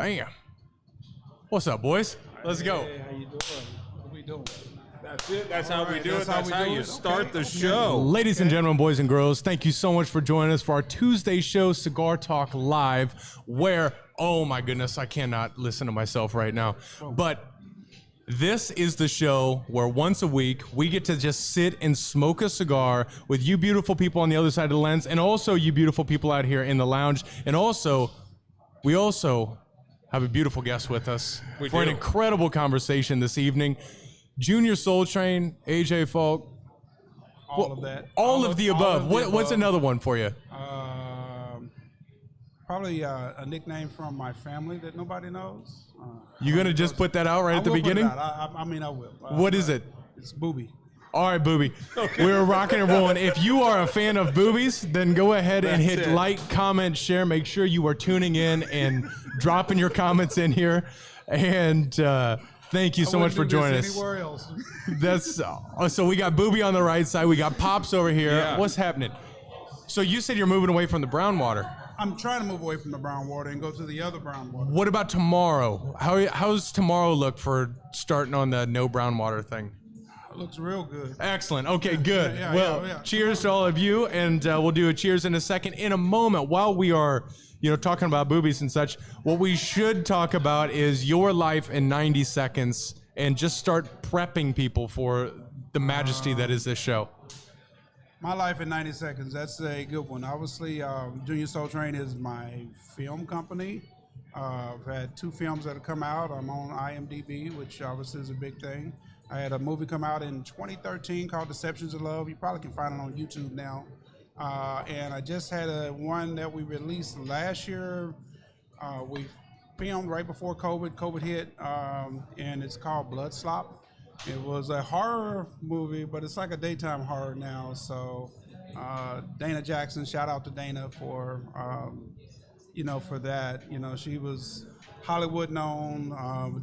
Bam. What's up, boys? Let's go. Hey, how you doing? What we doing? That's it. That's how we do it. That's That's how you start the show. Ladies and gentlemen, boys and girls, thank you so much for joining us for our Tuesday show, Cigar Talk Live, where, oh my goodness, I cannot listen to myself right now. But this is the show where once a week we get to just sit and smoke a cigar with you beautiful people on the other side of the lens, and also you beautiful people out here in the lounge. And also, we also have a beautiful guest with us for an incredible conversation this evening. Junior Soultrane, AJ Falk. All of that. All of the above. What's another one for you? Probably a nickname from my family that nobody knows. You gonna just put that out right at the beginning? I mean, I will. What is it? It's Booby. All right, Booby. Okay. We're rocking and rolling. If you are a fan of boobies, then go ahead and hit like, comment, share. Make sure you are tuning in and dropping your comments in here. And thank you so much for joining us. Anywhere else. That's so we got Booby on the right side. We got Pops over here. Yeah. What's happening? So you said you're moving away from the brown water. I'm trying to move away from the brown water and go to the other brown water. What about tomorrow? How's tomorrow look for starting on the no brown water thing? It looks real good. Excellent. Okay, good. Yeah. Cheers to all of you, and we'll do a cheers in a second. In a moment, while we are, talking about boobies and such, what we should talk about is your life in 90 seconds, and just start prepping people for the majesty that is this show. My life in 90 seconds, that's a good one. Obviously, Junior Soultrane is my film company. I've had 2 films that have come out. I'm on IMDb, which obviously is a big thing. I had a movie come out in 2013 called Deceptions of Love. You probably can find it on YouTube now. And I just had one that we released last year. We filmed right before COVID hit, and it's called Blood Slop. It was a horror movie, but it's like a daytime horror now. So Dana Jackson, shout out to Dana for, for that. She was Hollywood known,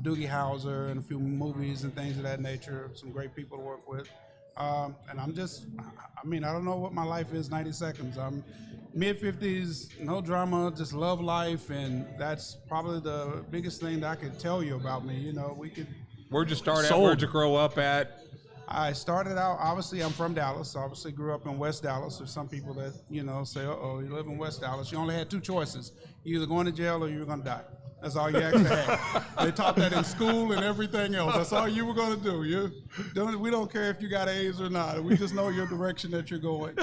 Doogie Howser and a few movies and things of that nature. Some great people to work with. And I don't know what my life is 90 seconds. I'm mid-50s, no drama, just love life. And that's probably the biggest thing that I could tell you about me. Where'd you start at? Where'd you grow up at? I started out, obviously, I'm from Dallas. Obviously, grew up in West Dallas. There's some people that, say, uh-oh, you live in West Dallas. You only had 2 choices. You either going to jail or you were going to die. That's all you actually had. They taught that in school and everything else. That's all you were going to do. We don't care if you got A's or not. We just know your direction that you're going.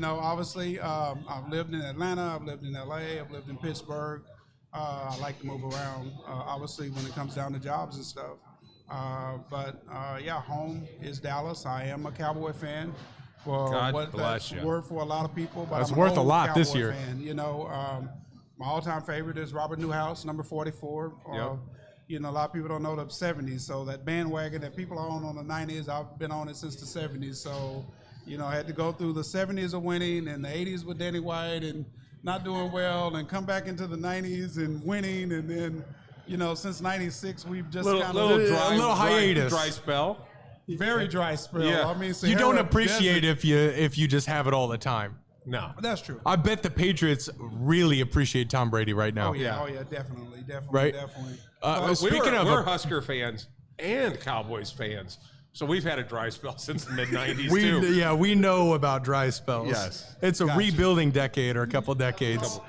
Obviously, I've lived in Atlanta. I've lived in L.A. I've lived in Pittsburgh. I like to move around, obviously, when it comes down to jobs and stuff. Home is Dallas. I am a Cowboy fan. That's worth for a lot of people. But that's I'm worth a lot Cowboy this year. Fan. My all-time favorite is Robert Newhouse, number 44. A lot of people don't know the 70s. So that bandwagon that people are on the 90s, I've been on it since the 70s. So, I had to go through the 70s of winning and the 80s with Danny White and not doing well, and come back into the 90s and winning, and then. Since '96, we've just kind of a little hiatus, dry spell, very dry spell. Yeah. You don't appreciate if you just have it all the time. No, that's true. I bet the Patriots really appreciate Tom Brady right now. Oh yeah, definitely, right? Definitely. We're Husker fans and Cowboys fans, so we've had a dry spell since the mid '90s too. Yeah, we know about dry spells. Yes, it's a rebuilding decade or a couple decades.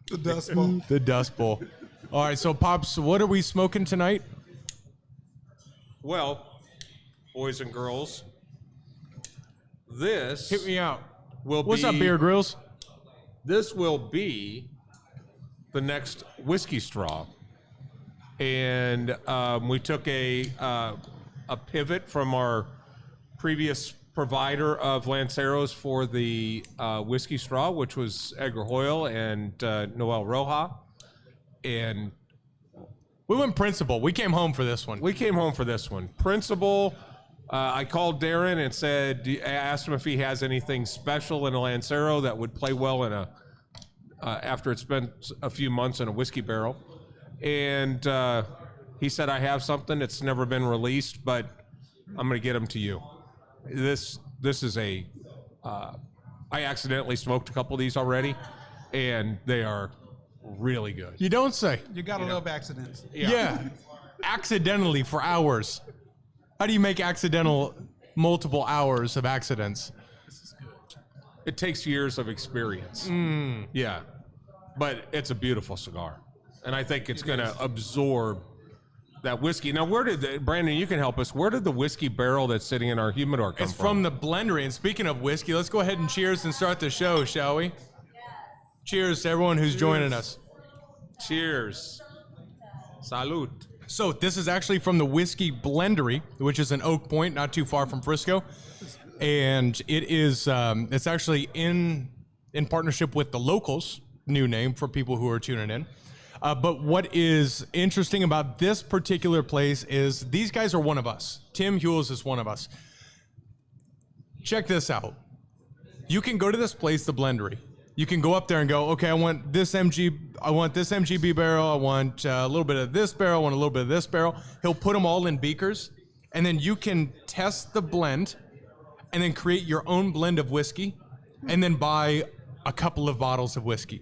The Dust Bowl. The Dust Bowl. All right, so Pops, what are we smoking tonight? Well, boys and girls, this hit me out. What's up, Beer Grills? This will be the next whiskey straw, and we took a pivot from our previous provider of Lanceros for the whiskey straw, which was Edgar Hoyle and Noel Roja. And we went Principal. We came home for this one. Principal. I called Darren and I asked him if he has anything special in a Lancero that would play well in after it's been a few months in a whiskey barrel. And he said, I have something. It's never been released, but I'm going to get them to you. This is I accidentally smoked a couple of these already, and they are really good. You don't say. You gotta love accidents. Yeah. Accidentally for hours. How do you make multiple hours of accidents? It takes years of experience. Yeah. But it's a beautiful cigar. And I think it's going to absorb that whiskey. Now, Brandon, you can help us. Where did the whiskey barrel that's sitting in our humidor come It's from the blendery. And speaking of whiskey, let's go ahead and cheers and start the show, shall we? Cheers to everyone who's joining us. Cheers. Salud. So this is actually from the Whiskey Blendery, which is in Oak Point, not too far from Frisco. And it is, it's actually in partnership with the Locals, new name for people who are tuning in. But what is interesting about this particular place is these guys are one of us. Tim Hewells is one of us. Check this out. You can go to this place, the Blendery. You can go up there and go, okay, I want this MGB barrel. I want a little bit of this barrel. I want a little bit of this barrel. He'll put them all in beakers, and then you can test the blend and then create your own blend of whiskey and then buy a couple of bottles of whiskey.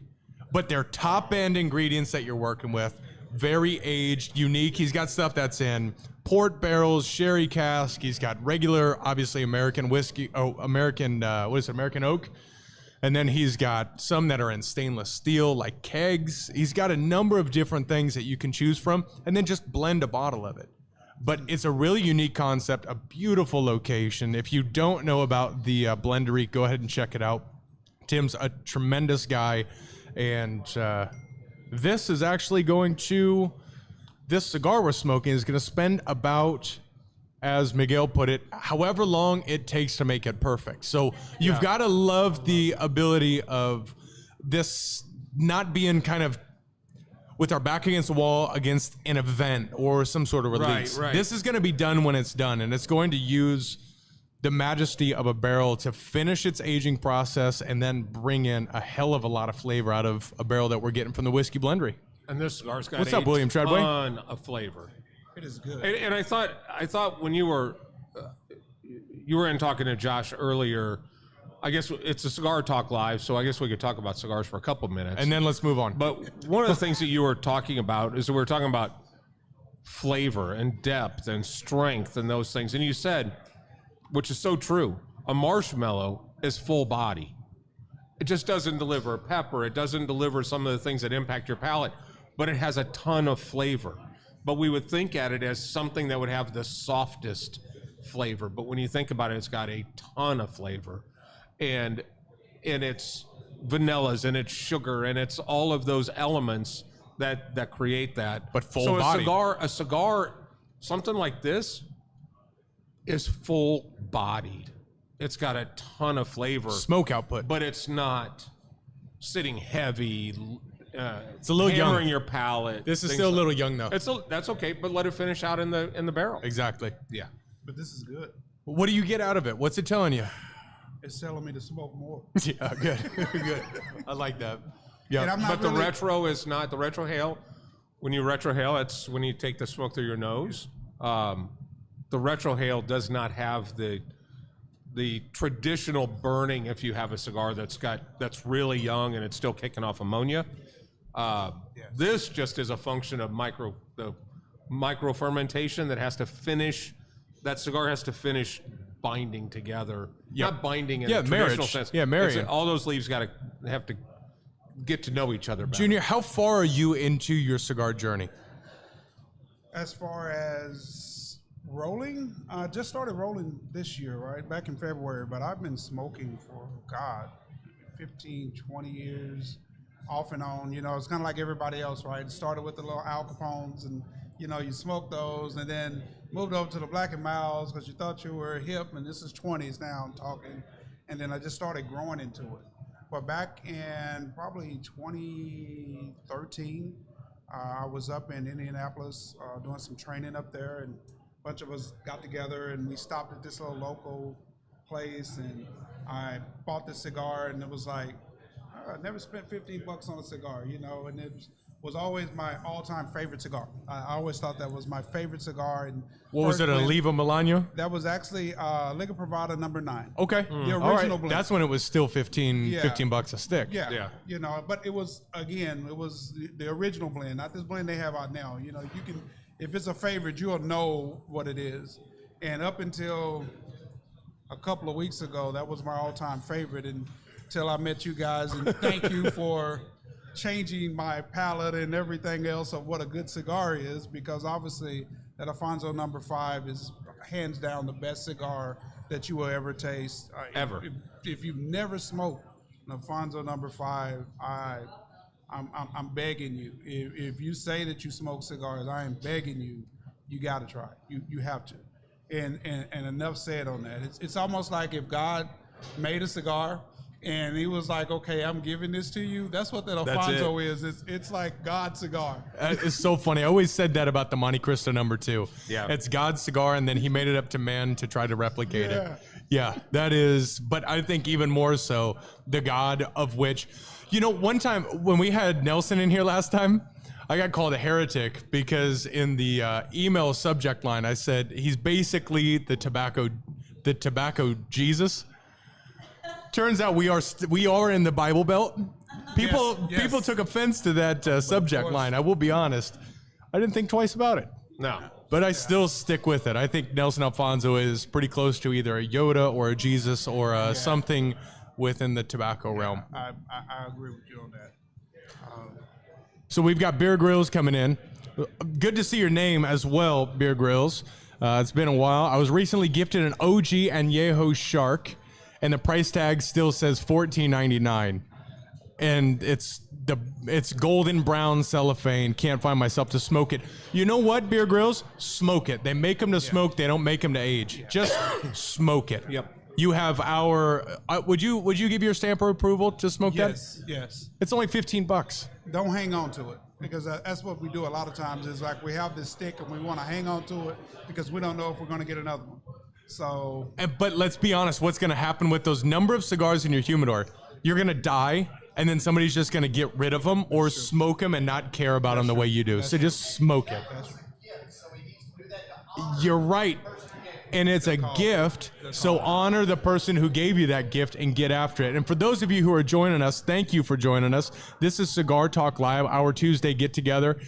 But they're top-end ingredients that you're working with, very aged, unique. He's got stuff that's in port barrels, sherry cask. He's got regular, obviously, American whiskey, American oak. And then he's got some that are in stainless steel, like kegs. He's got a number of different things that you can choose from, and then just blend a bottle of it. But it's a really unique concept, a beautiful location. If you don't know about the Blendery, go ahead and check it out. Tim's a tremendous guy, and this is actually this cigar we're smoking is going to spend about, as Miguel put it, however long it takes to make it perfect. So you've got to love the ability of this not being kind of with our back against the wall against an event or some sort of release. Right. This is going to be done when it's done, and it's going to use the majesty of a barrel to finish its aging process and then bring in a hell of a lot of flavor out of a barrel that we're getting from the Whiskey Blendery. And this cigar's got What's up, William Treadway? ton of flavor. It is good. And I thought when you were in talking to Josh earlier, I guess it's a Cigar Talk Live, so I guess we could talk about cigars for a couple minutes. And then let's move on. But one of the things that you were talking about is that we were talking about flavor and depth and strength and those things. And you said, which is so true, a marshmallow is full body. It just doesn't deliver pepper. It doesn't deliver some of the things that impact your palate, but it has a ton of flavor. But we would think at it as something that would have the softest flavor. But when you think about it, it's got a ton of flavor. And it's vanillas and it's sugar and it's all of those elements that create that. But full so body. a cigar, something like this is full bodied. It's got a ton of flavor. Smoke output. But it's not sitting heavy. It's a little young. Hammering your palate. This is still a little young, though. That's okay, but let it finish out in the barrel. Exactly. Yeah. But this is good. What do you get out of it? What's it telling you? It's telling me to smoke more. Yeah, good. Good. I like that. Yeah. And I'm not But the really- retro is not the retrohale. When you retrohale, it's when you take the smoke through your nose. The retrohale does not have the traditional burning if you have a cigar that's really young and it's still kicking off ammonia. This just is a function of the micro fermentation that has to finish. That cigar has to finish binding together. Yep. Not binding in Yeah, a traditional marriage. sense. Yeah, marrying. All those leaves have to get to know each other better. Junior, how far are you into your cigar journey? As far as rolling, I just started rolling this year, right? Back in February, but I've been smoking for, 15, 20 years, off and on. You know, it's kind of like everybody else, right? It started with the little Al Capones and, you know, you smoke those and then moved over to the Black and Milds because you thought you were hip, and this is 20s now I'm talking. And then I just started growing into it. But back in probably 2013, I was up in Indianapolis doing some training up there, and a bunch of us got together and we stopped at this little local place, and I bought this cigar, and it was like, I never spent $15 on a cigar, you know, and it was always my all-time favorite cigar. I always thought that was my favorite cigar. And What was it, a Oliva Milano? That was actually Liga Privada number 9. Okay. The All original right. blend. That's when it was still $15 a stick. Yeah. You know, but it was, again, it was the original blend, not this blend they have out now. You know, you can, if it's a favorite, you'll know what it is. And up until a couple of weeks ago, that was my all-time favorite until I met you guys. And thank you for changing my palate and everything else of what a good cigar is, because obviously that Alfonso number 5 is hands down the best cigar that you will ever taste. Ever. If you've never smoked an Alfonso number 5, I'm begging you. If you say that you smoke cigars, I am begging you. You got to try it. You have to. And enough said on that. It's almost like if God made a cigar and he was like, okay, I'm giving this to you. That's what that Alfonso is. It's like God's cigar. It's so funny. I always said that about the Monte Cristo number 2. Yeah. It's God's cigar, and then he made it up to man to try to replicate it. Yeah, that is, but I think even more so, the God of which, you know, one time when we had Nelson in here last time, I got called a heretic because in the email subject line, I said, he's basically the tobacco Jesus. Turns out we are in the Bible Belt. People took offense to that subject line. I will be honest. I didn't think twice about it. No. But I still stick with it. I think Nelson Alfonso is pretty close to either a Yoda or a Jesus or something within the tobacco realm. I agree with you on that. So we've got Beer Grylls coming in. Good to see your name as well, Beer Grylls. It's been a while. I was recently gifted an OG Añejo Shark, and the price tag still says $14.99. And it's golden brown cellophane. Can't find myself to smoke it. You know what, Beer Grylls? Smoke it. They make them to smoke. They don't make them to age. Just smoke it. Yep. You have our. Would you give your stamp of approval to smoke that? Yes. It's only $15. Don't hang on to it, because that's what we do a lot of times. Is like we have this stick and we want to hang on to it because we don't know if we're going to get another one. So. But let's be honest. What's going to happen with those number of cigars in your humidor? You're going to die. And then somebody's just going to get rid of them or smoke them and not care about them the way you do. So just smoke it. You're right. And it's a gift. So honor the person who gave you that gift and get after it. And for those of you who are joining us, thank you for joining us. This is Cigar Talk Live, our Tuesday get together.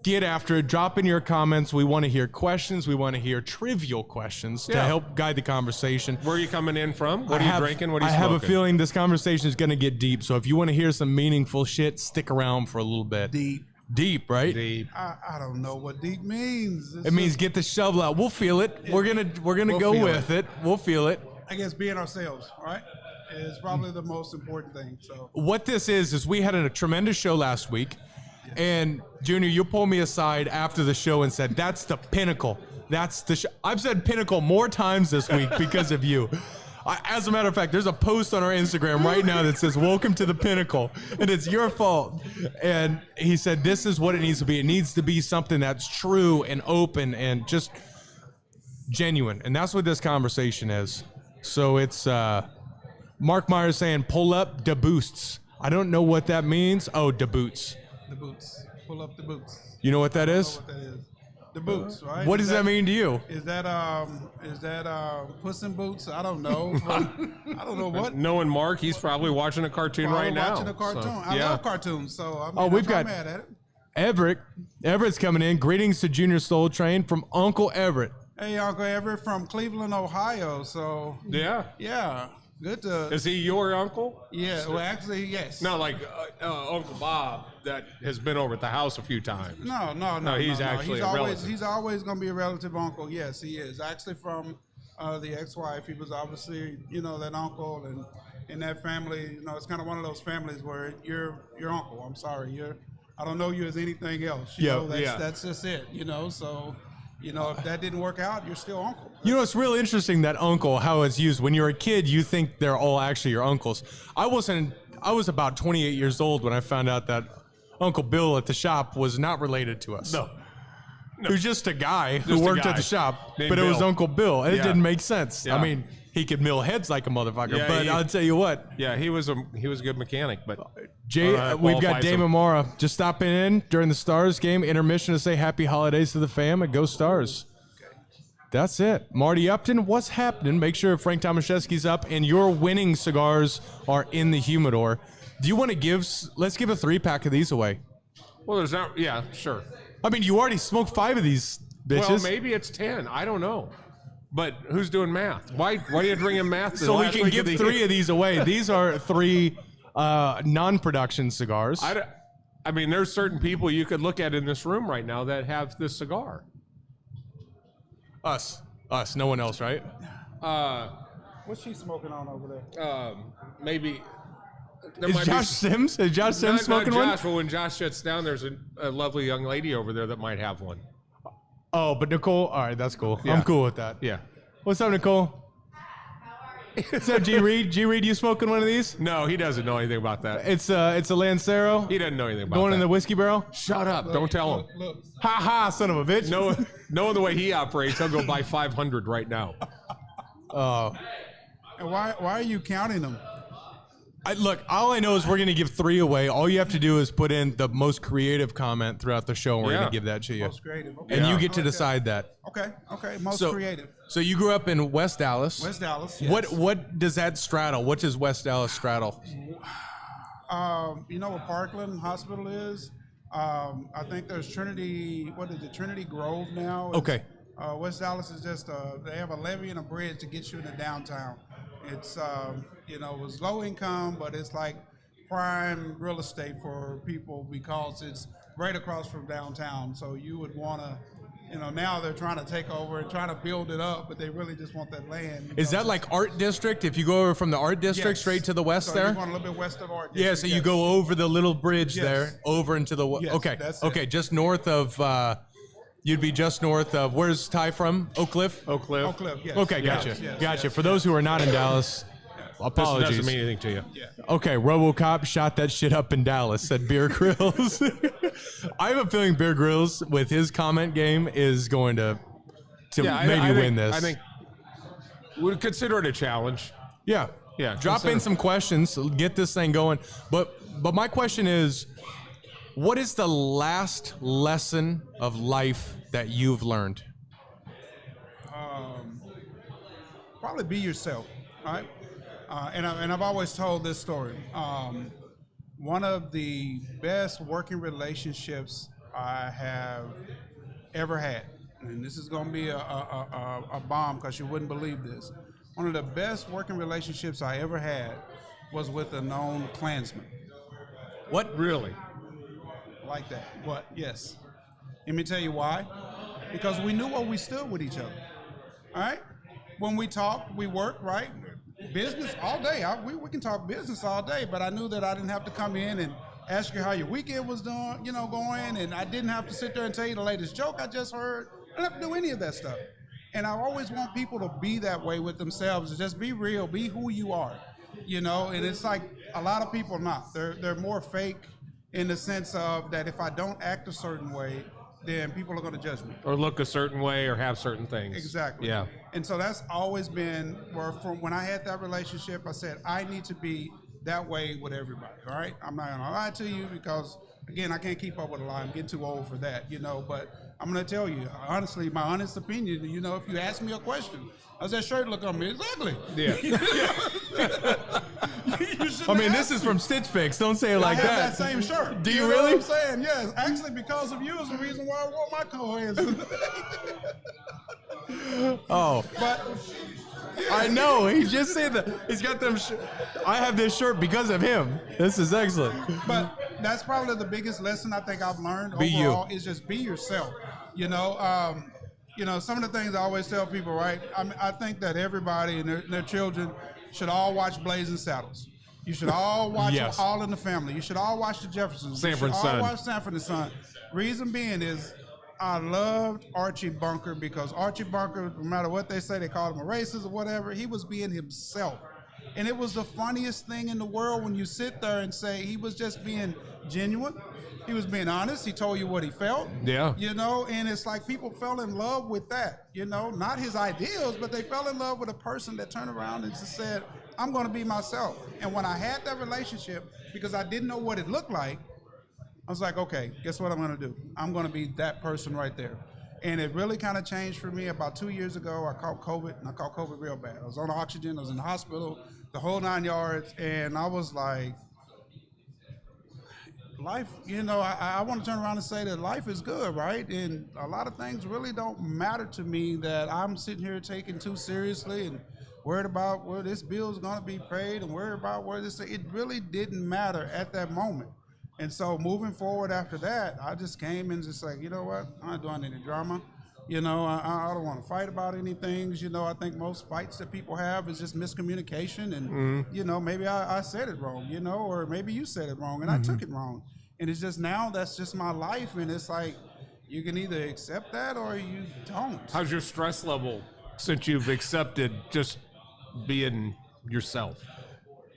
Get after it. Drop in your comments. We want to hear questions. We want to hear trivial questions to help guide the conversation. Where are you coming in from? What are you drinking? What are you smoking? I have a feeling this conversation is going to get deep. So if you want to hear some meaningful shit, stick around for a little bit. Deep, right? Deep. I don't know what deep means. It means get the shovel out. We'll feel it. We're gonna go with it. We'll feel it. I guess being ourselves, right, is probably the most important thing. So what this is we had a tremendous show last week. And Junior, you pulled me aside after the show and said, that's the pinnacle. That's the I've said pinnacle more times this week because of you. As a matter of fact, there's a post on our Instagram right now that says, welcome to the pinnacle. And it's your fault. And he said, this is what it needs to be. It needs to be something that's true and open and just genuine. And that's what this conversation is. So it's Mark Myers saying, pull up the boosts. I don't know what that means. Oh, the boots. The boots. Pull up the boots. You know what that is? I know what that is. The boots, right? What does that mean to you? Is that Puss in Boots? I don't know. I don't know what. Knowing Mark, he's probably watching a cartoon right now. Watching a cartoon. So, I love cartoons, so I mean, we've got mad at it. Everett. Everett's coming in. Greetings to Junior Soultrane from Uncle Everett. Hey, Uncle Everett from Cleveland, Ohio. So yeah. Good to. Is he your uncle? Yeah. Well, actually, yes. Not like Uncle Bob that has been over at the house a few times. No. He's actually a relative. He's always going to be a relative uncle. Yes, he is. Actually, from the ex-wife, he was obviously, that uncle, and in that family, it's kind of one of those families where you're your uncle. I'm sorry, I don't know you as anything else. That's just it. So. If that didn't work out, you're still uncle. It's real interesting that uncle, how it's used. When you're a kid, you think they're all actually your uncles. I was about 28 years old when I found out that Uncle Bill at the shop was not related to us. No. He was just a guy who worked at the shop, but it was Bill. Uncle Bill. And it didn't make sense. Yeah. I mean, he could mill heads like a motherfucker. Yeah, but I'll tell you what, Yeah, he was a good mechanic, but Jay, we've got Damon Mara just stopping in during the Stars game intermission to say happy holidays to the fam and go Stars. That's it. Marty Upton, what's happening? Make sure Frank Tomaszewski's up and your winning cigars are in the humidor. Do you want to let's give a 3-pack of these away. Well, there's not. Yeah, sure. I mean, you already smoked 5 of these bitches. Well, maybe it's 10. I don't know. But who's doing math? Why do you bring in math? So we can give 3 of these away. These are 3 non-production cigars. I mean, there's certain people you could look at in this room right now that have this cigar. Us, no one else, right? What's she smoking on over there? Maybe. There Is might Josh be, Sims? Is Josh Sims smoking not one? Josh, but when Josh shuts down, there's a lovely young lady over there that might have one. Oh, but Nicole. All right, that's cool. Yeah. I'm cool with that. Yeah. What's up, Nicole? What's up, G Reed? G Reed, you smoking one of these? No, he doesn't know anything about that. It's a Lancero. He doesn't know anything about Going that. in the whiskey barrel. Shut up! Don't tell him. Look, Ha ha, son of a bitch. Knowing the way he operates, he'll go buy 500 right now. Oh. and why are you counting them? Look, all I know is we're going to give 3 away. All you have to do is put in the most creative comment throughout the show, and we're Yeah. going to give that to you. Most creative. Okay. And you get to Okay. decide that. Okay. Most So, creative. So you grew up in West Dallas. West Dallas. Yes. What does that straddle? What does West Dallas straddle? You know what Parkland Hospital is? I think there's Trinity. What is it? Trinity Grove now. Okay. West Dallas is just they have a levee and a bridge to get you into downtown. It's it was low income, but it's like prime real estate for people because it's right across from downtown. So you would want to. Now they're trying to take over and trying to build it up, but they really just want that land. Is that like Art District? If you go over from the Art District Yes. straight to the west So there? you're going a little bit west of Art Yeah, District, so you yes. go over the little bridge Yes. there, over into the Yes, okay, that's it. okay, just north of. You'd be just north of. Where's Ty from? Oak Cliff. Oak Cliff. Oak Cliff, yes. Okay, gotcha, Yes, gotcha. yes, For those who are not in Dallas, This apologies. doesn't mean anything to you. Yeah. Okay, RoboCop shot that shit up in Dallas. Said Beer Grylls. I have a feeling Beer Grylls with his comment game is going to I maybe think- win this. I think we'd consider it a challenge. Yeah. Yeah, Drop in consider- some questions, get this thing going. But my question is, what is the last lesson of life that you've learned? Probably be yourself, right? And I've always told this story. One of the best working relationships I have ever had, and this is going to be a bomb because you wouldn't believe this. One of the best working relationships I ever had was with a known Klansman. What? Really? Like that. What? Yes. Let me tell you why. Because we knew where we stood with each other. All right? When we talked, we worked, right? Business all day. We can talk business all day, but I knew that I didn't have to come in and ask you how your weekend was doing, going, and I didn't have to sit there and tell you the latest joke I just heard. I don't have to do any of that stuff. And I always want people to be that way with themselves. Just be real, be who you are, and it's like a lot of people not. They're more fake in the sense of that if I don't act a certain way, then people are going to judge me. Or look a certain way or have certain things. Exactly. Yeah. And so that's always been where from when I had that relationship, I said, I need to be that way with everybody. All right. I'm not going to lie to you because, again, I can't keep up with a lie. I'm getting too old for that, but I'm going to tell you, honestly, my honest opinion, if you ask me a question, how's that shirt look on me? It's ugly. Yeah. I mean, this is from Stitch Fix. Don't say it like I have that. that same shirt. Do you know really? what I'm saying? Yes. Actually, because of you is the reason why I wore my co-hands. Oh, But I know. He just said that. He's got them. I have this shirt because of him. This is excellent. But that's probably the biggest lesson I think I've learned Be you. overall is just be yourself. Some of the things I always tell people, right? I think that everybody and their children should all watch Blazing Saddles. You should all watch Yes. All in the Family. You should all watch The Jeffersons. Sanford you should Son. all watch Sanford and Son. Reason being is I loved Archie Bunker because Archie Bunker, no matter what they say, they called him a racist or whatever, he was being himself. And it was the funniest thing in the world when you sit there and say he was just being genuine. He was being honest. He told you what he felt. Yeah. You know, and it's like people fell in love with that, you know, not his ideals, but they fell in love with a person that turned around and just said, I'm going to be myself. And when I had that relationship, because I didn't know what it looked like, I was like, okay, guess what I'm going to do? I'm going to be that person right there. And it really kind of changed for me. About 2 years ago, I caught COVID, and I caught COVID real bad. I was on oxygen, I was in the hospital, the whole 9 yards, and I was like, life, you know, I want to turn around and say that life is good, right? And a lot of things really don't matter to me that I'm sitting here taking too seriously and worried about where this bill is going to be paid and worried about where this, it really didn't matter at that moment. And so moving forward after that, I just came and just like, you know what, I'm not doing any drama. You know, I don't want to fight about any things. You know, I think most fights that people have is just miscommunication. And, you know, maybe I said it wrong, you know, or maybe you said it wrong and I took it wrong. And it's just now that's just my life. And it's like, you can either accept that or you don't. How's your stress level since you've accepted just being yourself?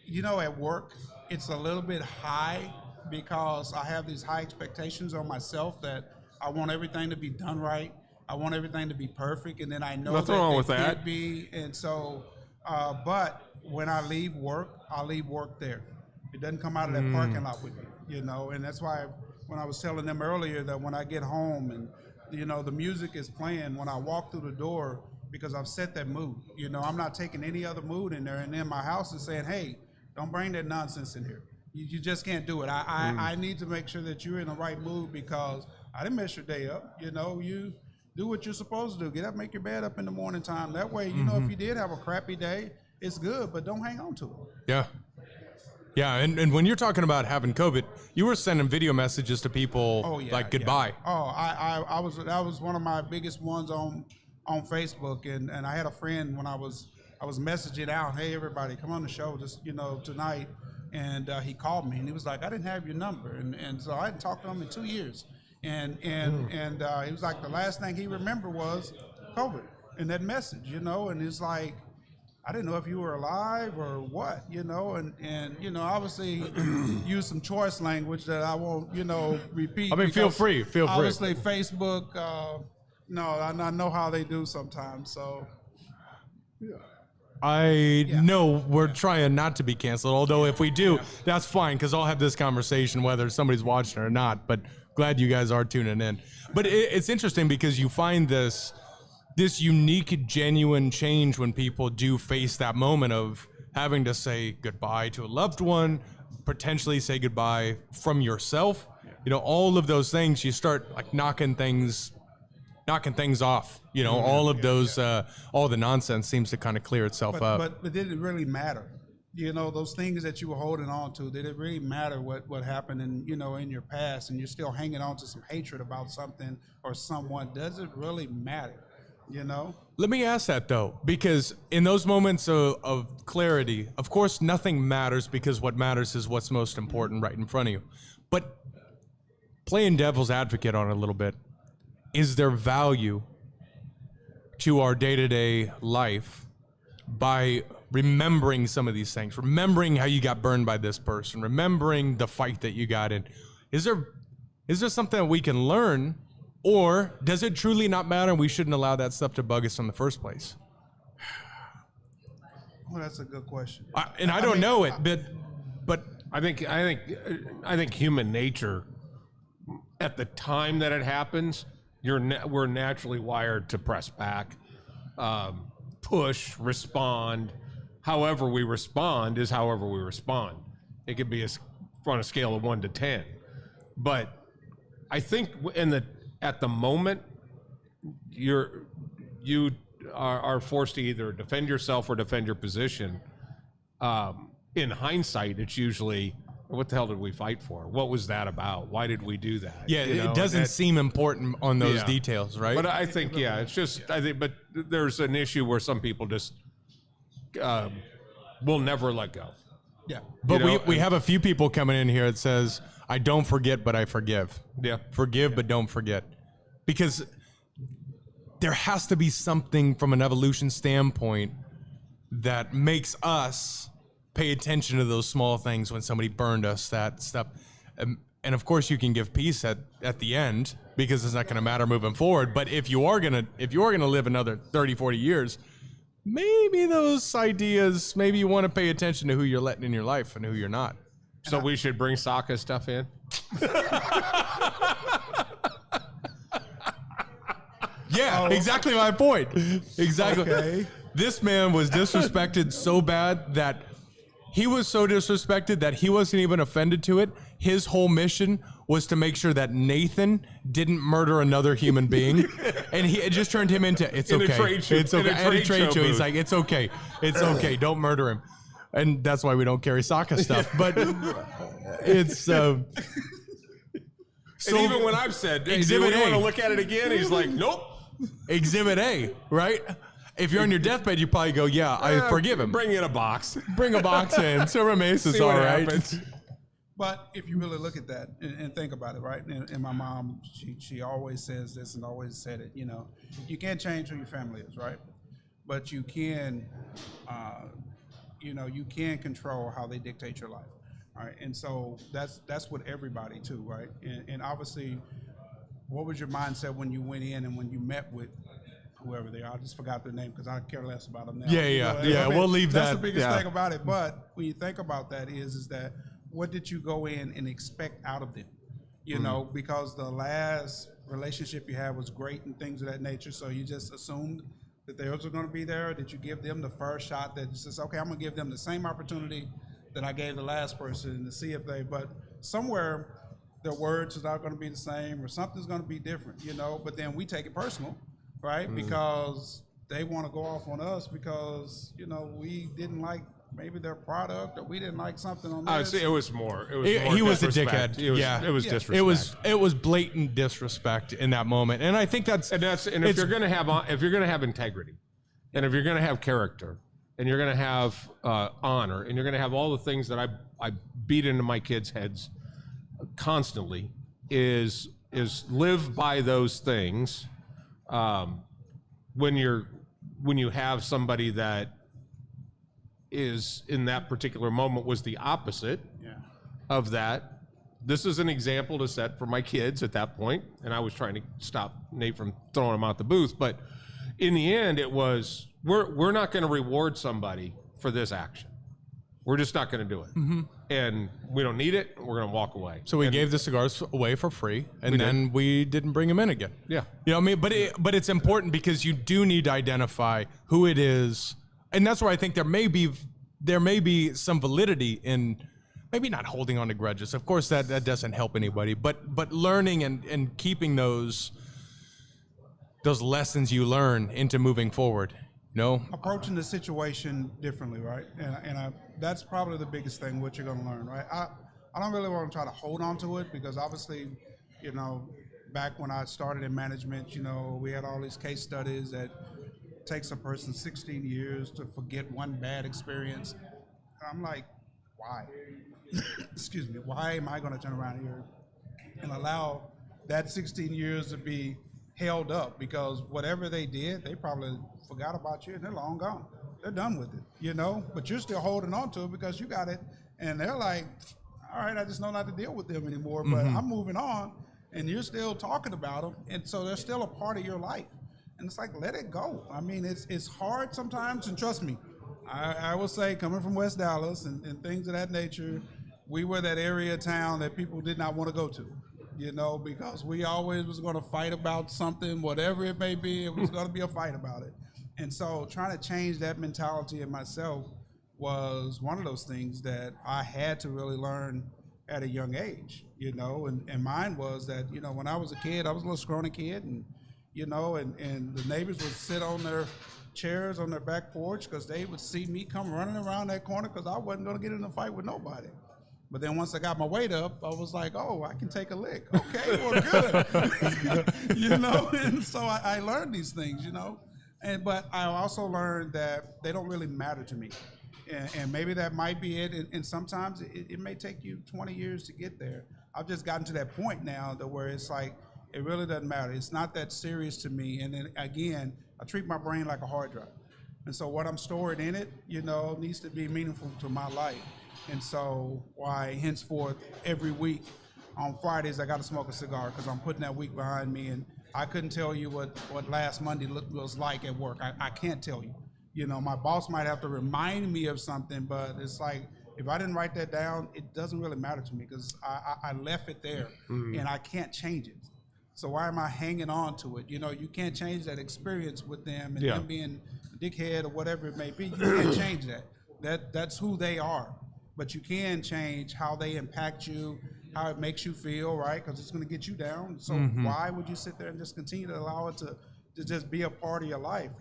You know, at work, it's a little bit high because I have these high expectations on myself that I want everything to be done right. I want everything to be perfect, and then I know nothing that wrong they with that. can't be. And so, but when I leave work, I leave work there. It doesn't come out of that parking lot with me, you know. And that's why when I was telling them earlier that when I get home and you know the music is playing when I walk through the door because I've set that mood. You know, I'm not taking any other mood in there. And then my house is saying, hey, don't bring that nonsense in here. You just can't do it. I need to make sure that you're in the right mood because I didn't mess your day up. You know, you do what you're supposed to do. Get up, make your bed up in the morning time. That way, you know, if you did have a crappy day, it's good, but don't hang on to it. Yeah. Yeah, and when you're talking about having COVID, you were sending video messages to people like goodbye. Yeah. Oh, I was that was one of my biggest ones on Facebook, and I had a friend when I was messaging out, hey everybody, come on the show, just you know tonight, and he called me and he was like, I didn't have your number, and so I hadn't talked to him in 2 years. And he was like, the last thing he remembered was COVID and that message, you know, and it's like, I didn't know if you were alive or what, you know, and you know, obviously use some choice language that I won't, you know, repeat. I mean, feel free. Obviously, Facebook, no, I know how they do sometimes, so. I know we're trying not to be canceled, although if we do, that's fine, because I'll have this conversation whether somebody's watching or not, but glad you guys are tuning in. But it's interesting because you find this unique, genuine change when people do face that moment of having to say goodbye to a loved one, potentially say goodbye from yourself. You know, all of those things, you start like knocking things off. You know, all of those, all the nonsense seems to kind of clear itself up. But did it really matter? You know, those things that you were holding on to, did it really matter what happened in your past, and you're still hanging on to some hatred about something or someone? Does it really matter? You know? Let me ask that though, because in those moments of clarity, of course, nothing matters because what matters is what's most important right in front of you. But playing devil's advocate on it a little bit, is there value to our day-to-day life by remembering some of these things, remembering how you got burned by this person, remembering the fight that you got in? Is there something that we can learn, or does it truly not matter and we shouldn't allow that stuff to bug us in the first place? Well, that's a good question. I don't know it, but I think human nature, at the time that it happens, we're naturally wired to press back, push, respond. However we respond is however we respond. It could be on a scale of 1 to 10. But I think at the moment, you are forced to either defend yourself or defend your position. In hindsight, it's usually, what the hell did we fight for? What was that about? Why did we do that? Yeah, it doesn't seem important on those details, right? But I think, it's just, but there's an issue where some people just will never let go. Yeah. But we have a few people coming in here that says, I don't forget, but I forgive. Yeah. Forgive, but don't forget. Because there has to be something from an evolution standpoint that makes us pay attention to those small things when somebody burned us, that stuff. And of course you can give peace at the end because it's not going to matter moving forward. But if you are going to live another 30, 40 years, maybe those ideas, maybe you want to pay attention to who you're letting in your life and who you're not. So we should bring Saka stuff in? Yeah, exactly my point. Exactly. Okay. This man was disrespected so bad that he was so disrespected that he wasn't even offended to it. His whole mission was to make sure that Nathan didn't murder another human being. And it just turned him into, it's In a okay. trade show- It's okay. in a At a trade trade show show, he's booth. like, it's okay. It's okay. Don't murder him. And that's why we don't carry Saka stuff. But it's... so And even when I've said, hey, do Exhibit we want to A. look at it again? He's like, nope. Exhibit A, right? If you're on your deathbed, you probably go, yeah, I forgive him. Bring in a box. Bring a box in. Silver Mace is See all what right. happens. But if you really look at that and think about it, right? And my mom, she always says this and always said it, you know, you can't change who your family is, right? But you can, you can control how they dictate your life, right? And so that's with everybody too, right? And obviously, what was your mindset when you went in and when you met with whoever they are? I just forgot their name because I care less about them now. Yeah, we'll leave that's that. the biggest Yeah. thing about it. But when you think about that is that what did you go in and expect out of them? You know, because the last relationship you had was great and things of that nature, so you just assumed that theirs were going to be there. Did you give them the first shot that says, okay, I'm going to give them the same opportunity that I gave the last person to see if they, but somewhere their words are not going to be the same or something's going to be different, you know, but then we take it personal, right? Because they want to go off on us because, you know, we didn't like maybe their product or we didn't like something on I would this. say it was more. It was He more was a disrespect. dickhead. It was, Yeah. It was Yeah. disrespect. It was blatant disrespect in that moment, and I think that's And if you're gonna have integrity, and if you're gonna have character, and you're gonna have honor, and you're gonna have all the things that I beat into my kids' heads constantly, is live by those things. When you have somebody that is in that particular moment was the opposite of that. This is an example to set for my kids at that point, and I was trying to stop Nate from throwing them out the booth. But in the end, it was we're not going to reward somebody for this action. We're just not going to do it, and we don't need it. We're going to walk away. so we gave the cigars away for free, and then we didn't bring them in again. Yeah. You know what I mean? But it's important because you do need to identify who it is, and that's where I think there may be some validity in maybe not holding on to grudges. Of course, that doesn't help anybody, but learning and keeping those lessons you learn into moving forward. No, approaching the situation differently, right? And that's probably the biggest thing, what you're going to learn, right? I don't really want to try to hold on to it because obviously, you know, back when I started in management, you know, we had all these case studies that takes a person 16 years to forget one bad experience. I'm like, why? Excuse me, why am I going to turn around here and allow that 16 years to be held up? Because whatever they did, they probably forgot about you and they're long gone. They're done with it, you know, but you're still holding on to it because you got it. And they're like, all right, I just know not to deal with them anymore, but I'm moving on, and you're still talking about them. And so they're still a part of your life. And it's like, let it go. I mean, it's hard sometimes, and trust me, I will say, coming from West Dallas and things of that nature, we were that area of town that people did not want to go to, you know, because we always was going to fight about something, whatever it may be, it was going to be a fight about it. And so trying to change that mentality in myself was one of those things that I had to really learn at a young age, you know, and mine was that, you know, when I was a kid, I was a little scrawny kid, and, you know, and the neighbors would sit on their chairs on their back porch because they would see me come running around that corner because I wasn't going to get in a fight with nobody. But then once I got my weight up, I was like, oh, I can take a lick. Okay, well, good. You know, and so I learned these things, you know. But I also learned that they don't really matter to me. And maybe that might be it. And sometimes it may take you 20 years to get there. I've just gotten to that point now where it's like, it really doesn't matter. It's not that serious to me. And then again, I treat my brain like a hard drive. And so what I'm storing in it, needs to be meaningful to my life. And so why henceforth every week on Fridays I got to smoke a cigar because I'm putting that week behind me. And I couldn't tell you what last Monday was like at work. I can't tell you. My boss might have to remind me of something, but it's like, if I didn't write that down, it doesn't really matter to me because I left it there and I can't change it. So why am I hanging on to it? You can't change that experience with them and them being a dickhead or whatever it may be. You can't change that. That's who they are. But you can change how they impact you, how it makes you feel, right? Because it's going to get you down. So why would you sit there and just continue to allow it to just be a part of your life,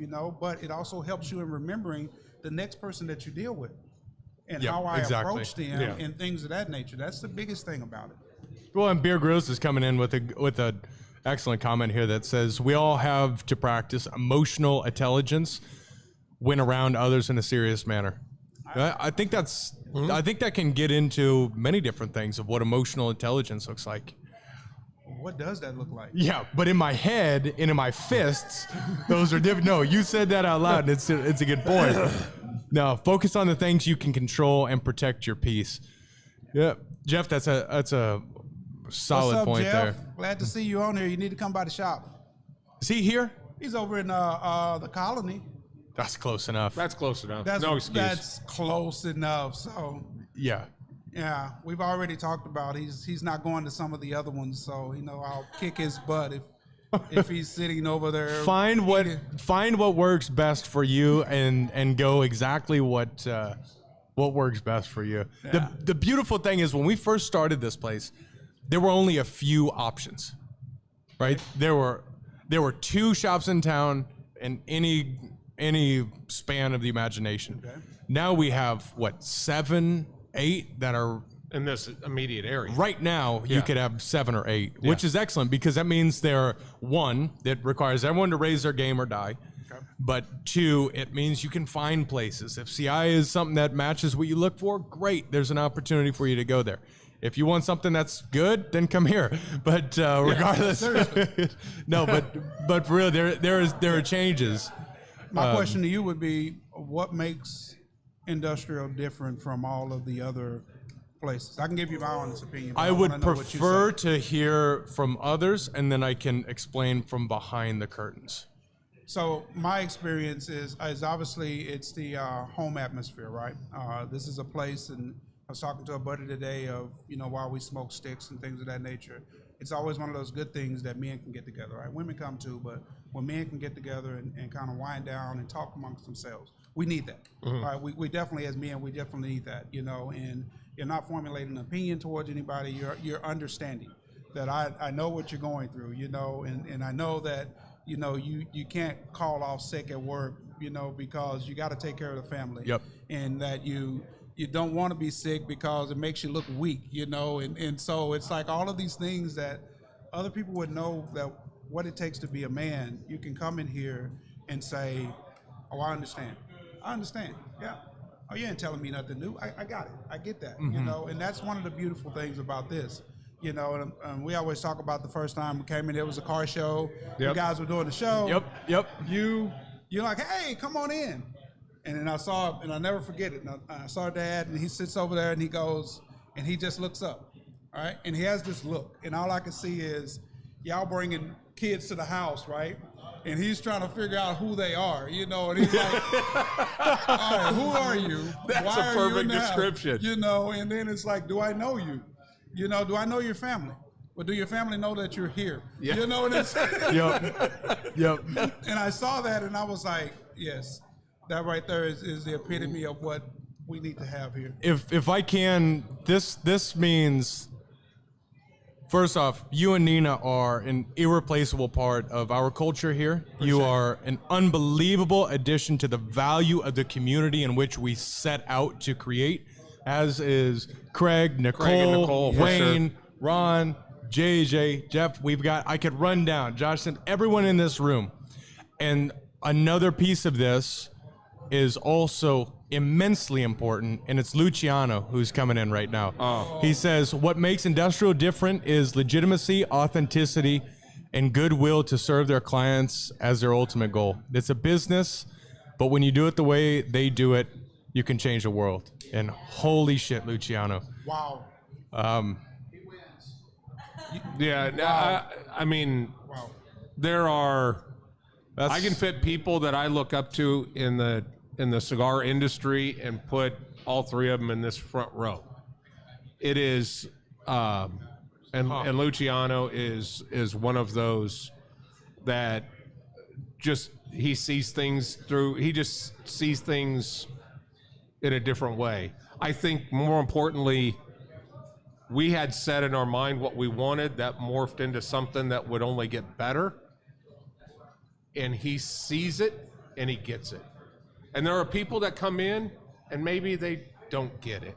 But it also helps you in remembering the next person that you deal with and how I approach them and things of that nature. That's the biggest thing about it. Well, and Beer Grylls is coming in with a excellent comment here that says we all have to practice emotional intelligence when around others in a serious manner. I think that can get into many different things of what emotional intelligence looks like. What does that look like? Yeah, but in my head and in my fists, those are different. No, you said that out loud, and it's a good point. No, focus on the things you can control and protect your peace. Yeah, Jeff, that's a solid What's up, point Jeff? there. Glad to see you on here. You need to come by the shop. Is he here? He's over in the Colony. That's close enough. That's close enough. No excuse. That's close enough. So Yeah. yeah, we've already talked about he's not going to some of the other ones. So I'll kick his butt if he's sitting over there. Find what works best for you and go exactly what works best for you. Yeah. The beautiful thing is when we first started this place, there were only a few options, right? There were 2 shops in town in any span of the imagination. Okay. Now we have 7, 8 that are in this immediate area. right now. You could have 7 or 8, which is excellent because that means there one that requires everyone to raise their game or die. Okay. But 2, it means you can find places. If CI is something that matches what you look for, great. There's an opportunity for you to go there. If you want something that's good, then come here. But regardless, no. But for real, there are changes. My question to you would be, what makes industrial different from all of the other places? I can give you my honest opinion. I would prefer to hear from others, and then I can explain from behind the curtains. So my experience is obviously it's the home atmosphere, right? This is a place, and I was talking to a buddy today of, while we smoke sticks and things of that nature, it's always one of those good things that men can get together, right? Women come too, but when men can get together and kind of wind down and talk amongst themselves, we need that, right? We definitely, as men, we definitely need that, and you're not formulating an opinion towards anybody. You're understanding that I know what you're going through, and I know that, you can't call off sick at work, because you got to take care of the family. Yep. And that you don't want to be sick because it makes you look weak, and so it's like all of these things that other people would know that what it takes to be a man. You can come in here and say, oh, I understand. Yeah. Oh, you ain't telling me nothing new. I got it. I get that, and that's one of the beautiful things about this. And we always talk about the first time we came in, there was a car show. Yep. You guys were doing the show. Yep. You're like, hey, come on in. And then I saw, and I'll never forget it. And I saw Dad, and he sits over there, and he goes, and he just looks up, all right? And he has this look, and all I can see is y'all bringing kids to the house, right? And he's trying to figure out who they are, and he's like, all right, who are you? That's Why a perfect description. And then it's like, do I know you? Do I know your family? But do your family know that you're here? Yeah. You know what I'm saying? Yep. And I saw that, and I was like, yes, that right there is the epitome of what we need to have here. If I can, this means, first off, you and Nina are an irreplaceable part of our culture here. You are an unbelievable addition to the value of the community in which we set out to create, as is Craig, Nicole, Wayne, Ron, JJ, Jeff. I could run down, Josh, and everyone in this room. And another piece of this is also immensely important, and it's Luciano who's coming in right now. Oh. He says, what makes industrial different is legitimacy, authenticity, and goodwill to serve their clients as their ultimate goal. It's a business But when you do it the way they do it, you can change the world. And holy shit, Luciano. Wow. Yeah, I mean, Wow. there are. That's, I can fit people that I look up to in the cigar industry and put all three of them in this front row. It is, and Luciano is one of those that just he sees things through. He just sees things in a different way. I think more importantly, we had set in our mind what we wanted that morphed into something that would only get better. And he sees it and he gets it. And there are people that come in and maybe they don't get it.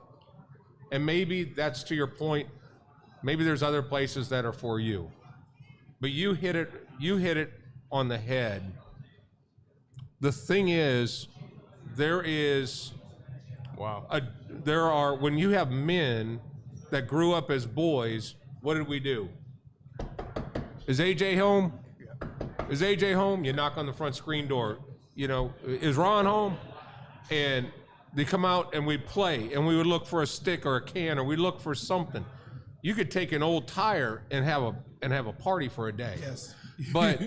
And maybe that's to your point. Maybe there's other places that are for you. But you hit it on the head. The thing is, there are, when you have men that grew up as boys, what did we do? Is AJ home? Is AJ home? You knock on the front screen door. You know, is Ron home? And they come out and we play, and we would look for a stick or a can, or we look for something. You could take an old tire and have a party for a day. Yes. But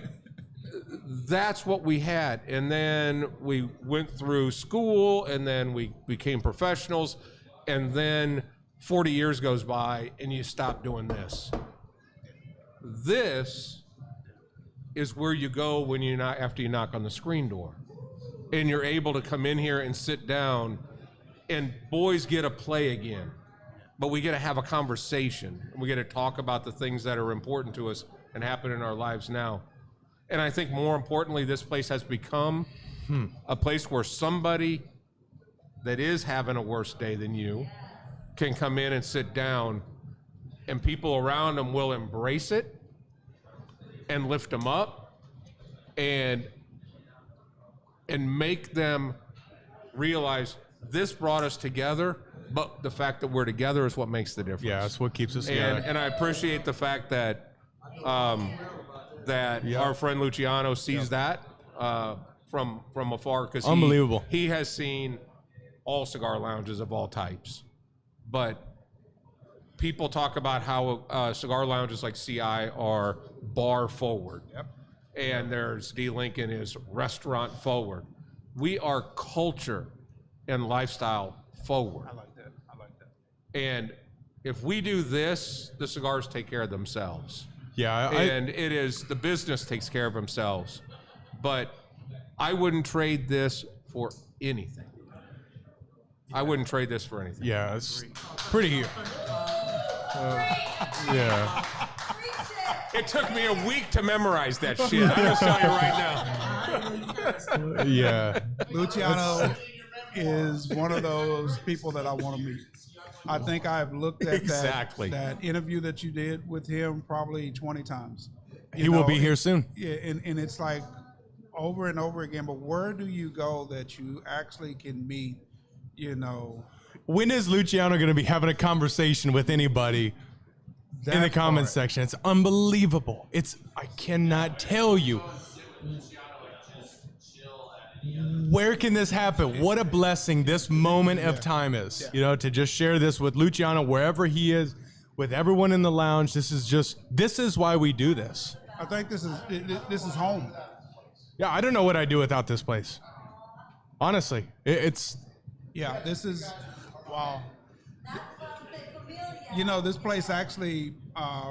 that's what we had. And then we went through school, and then we became professionals, and then 40 years goes by and you stop doing this. This is where you go when after you knock on the screen door, and you're able to come in here and sit down, and boys get to play again, but we get to have a conversation. We get to talk about the things that are important to us and happen in our lives now. And I think more importantly, this place has become a place where somebody that is having a worse day than you can come in and sit down, and people around them will embrace it and lift them up and make them realize this brought us together, but the fact that we're together is what makes the difference. Yeah, that's what keeps us together. And I appreciate the fact that our friend Luciano sees that from afar, because unbelievable. He has seen all cigar lounges of all types, but people talk about how cigar lounges like CI are bar forward. Yep. And there's D. Lincoln is restaurant forward. We are culture and lifestyle forward. I like that. And if we do this, the cigars take care of themselves. Yeah. And it is, the business takes care of themselves. But I wouldn't trade this for anything. I wouldn't trade this for anything. Yeah, it's pretty. Yeah. It took me a week to memorize that shit. I'm just telling you right now. Yeah. Luciano is one of those people that I want to meet. I think I've looked at that interview that you did with him probably 20 times. He will be here soon. Yeah, and it's like over and over again. But where do you go that you actually can meet, you know? When is Luciano going to be having a conversation with anybody in the comments section? It's unbelievable. I cannot tell you. Where can this happen? What a blessing this moment of time is, you know, to just share this with Luciano wherever he is, with everyone in the lounge. This is why we do this. I think this is home. Yeah, I don't know what I'd do without this place. Honestly, yeah, this is, wow. You know, this place actually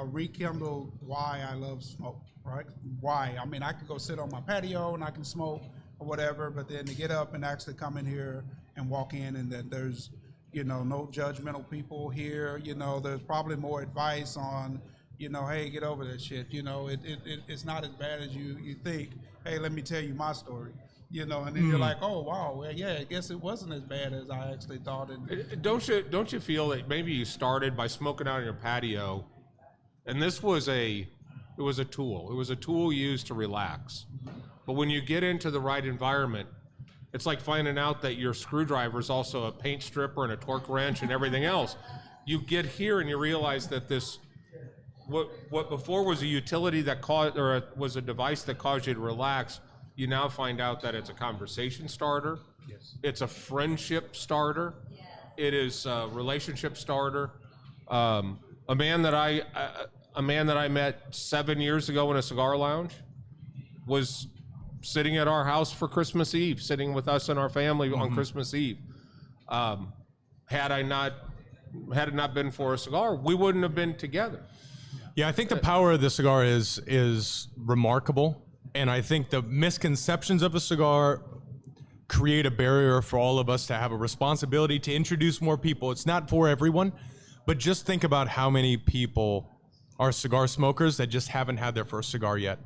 rekindled why I love smoke, right? Why? I mean, I could go sit on my patio and I can smoke or whatever, but then to get up and actually come in here and walk in, and that there's, you know, no judgmental people here. You know, there's probably more advice on, you know, hey, get over that shit. You know, it's not as bad as you think. Hey, let me tell you my story. You know, and then you're like, oh wow, well, yeah, I guess it wasn't as bad as I actually thought. And don't you feel that maybe you started by smoking out on your patio, and this was a tool. It was a tool used to relax. But when you get into the right environment, it's like finding out that your screwdriver is also a paint stripper and a torque wrench and everything else. You get here and you realize that what before was a utility that caused, or was a device that caused you to relax, you now find out that it's a conversation starter. Yes. It's a friendship starter. It is a relationship starter. A man that I met 7 years ago in a cigar lounge was sitting at our house for Christmas Eve, sitting with us and our family on Christmas Eve. Had it not been for a cigar, we wouldn't have been together. Yeah, I think the power of the cigar is remarkable, and I think the misconceptions of a cigar create a barrier for all of us to have a responsibility to introduce more people. It's not for everyone, but just think about how many people are cigar smokers that just haven't had their first cigar yet.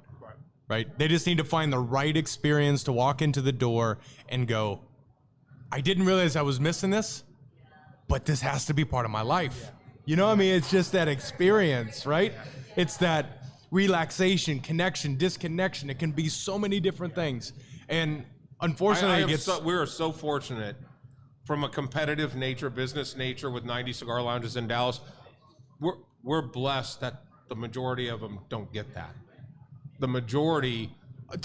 Right? They just need to find the right experience to walk into the door and go, I didn't realize I was missing this, but this has to be part of my life. You know what I mean? It's just that experience, right? It's that relaxation, connection, disconnection. It can be so many different things. And unfortunately, we are so fortunate from a competitive nature, business nature with 90 cigar lounges in Dallas. We're blessed that the majority of them don't get that. The majority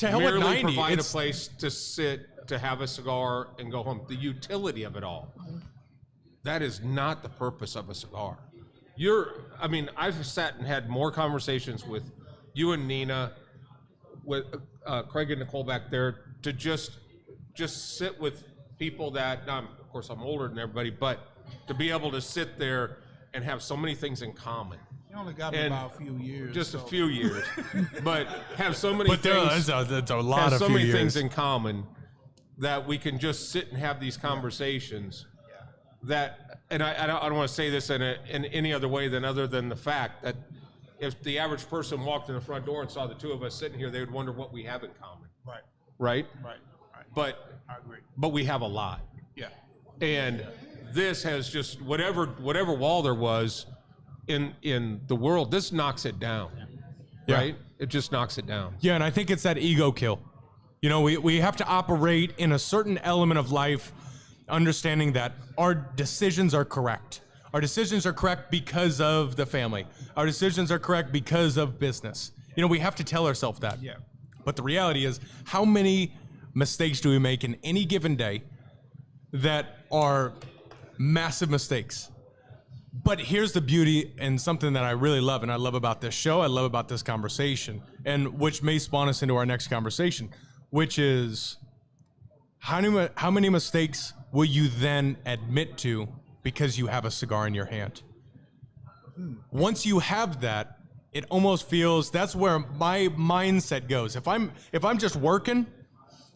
merely provide a place to sit, to have a cigar, and go home. The utility of it all. That is not the purpose of a cigar. I've sat and had more conversations with you and Nina, with Craig and Nicole back there, to just sit with people that, of course I'm older than everybody, but to be able to sit there and have so many things in common. You only got me about a few years. Just a few years, but have so many but things. That's a lot of so many years. things in common that we can just sit and have these conversations. That, and I don't want to say this in any other way other than the fact that if the average person walked in the front door and saw the two of us sitting here, they would wonder what we have in common. Right. But I agree. But we have a lot. Yeah. And this has just whatever wall there was in the world, this knocks it down. Yeah. Right? It just knocks it down. Yeah, and I think it's that ego kill. You know, we have to operate in a certain element of life, understanding that our decisions are correct. Our decisions are correct because of the family. Our decisions are correct because of business. You know, we have to tell ourselves that. Yeah. But the reality is, how many mistakes do we make in any given day that are massive mistakes? But here's the beauty, and something that I really love, and I love about this show, I love about this conversation, and which may spawn us into our next conversation, which is how many mistakes will you then admit to because you have a cigar in your hand? Once you have that, it almost feels, that's where my mindset goes. If I'm just working,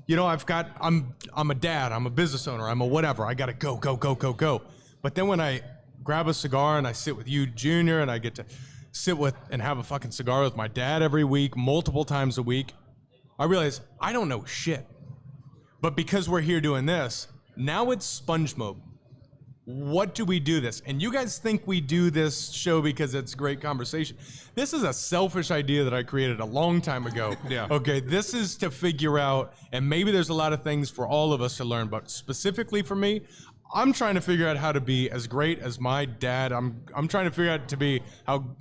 you know, I'm a dad, I'm a business owner, I'm a whatever, I gotta go. But then when I grab a cigar and I sit with you, Junior, and I get to sit with and have a fucking cigar with my dad every week, multiple times a week, I realize I don't know shit. But because we're here doing this, now it's sponge mode. What do we do this? And you guys think we do this show because it's great conversation. This is a selfish idea that I created a long time ago. Yeah. Okay, this is to figure out, and maybe there's a lot of things for all of us to learn, but specifically for me, I'm trying to figure out how to be as great as my dad. I'm trying to figure out to be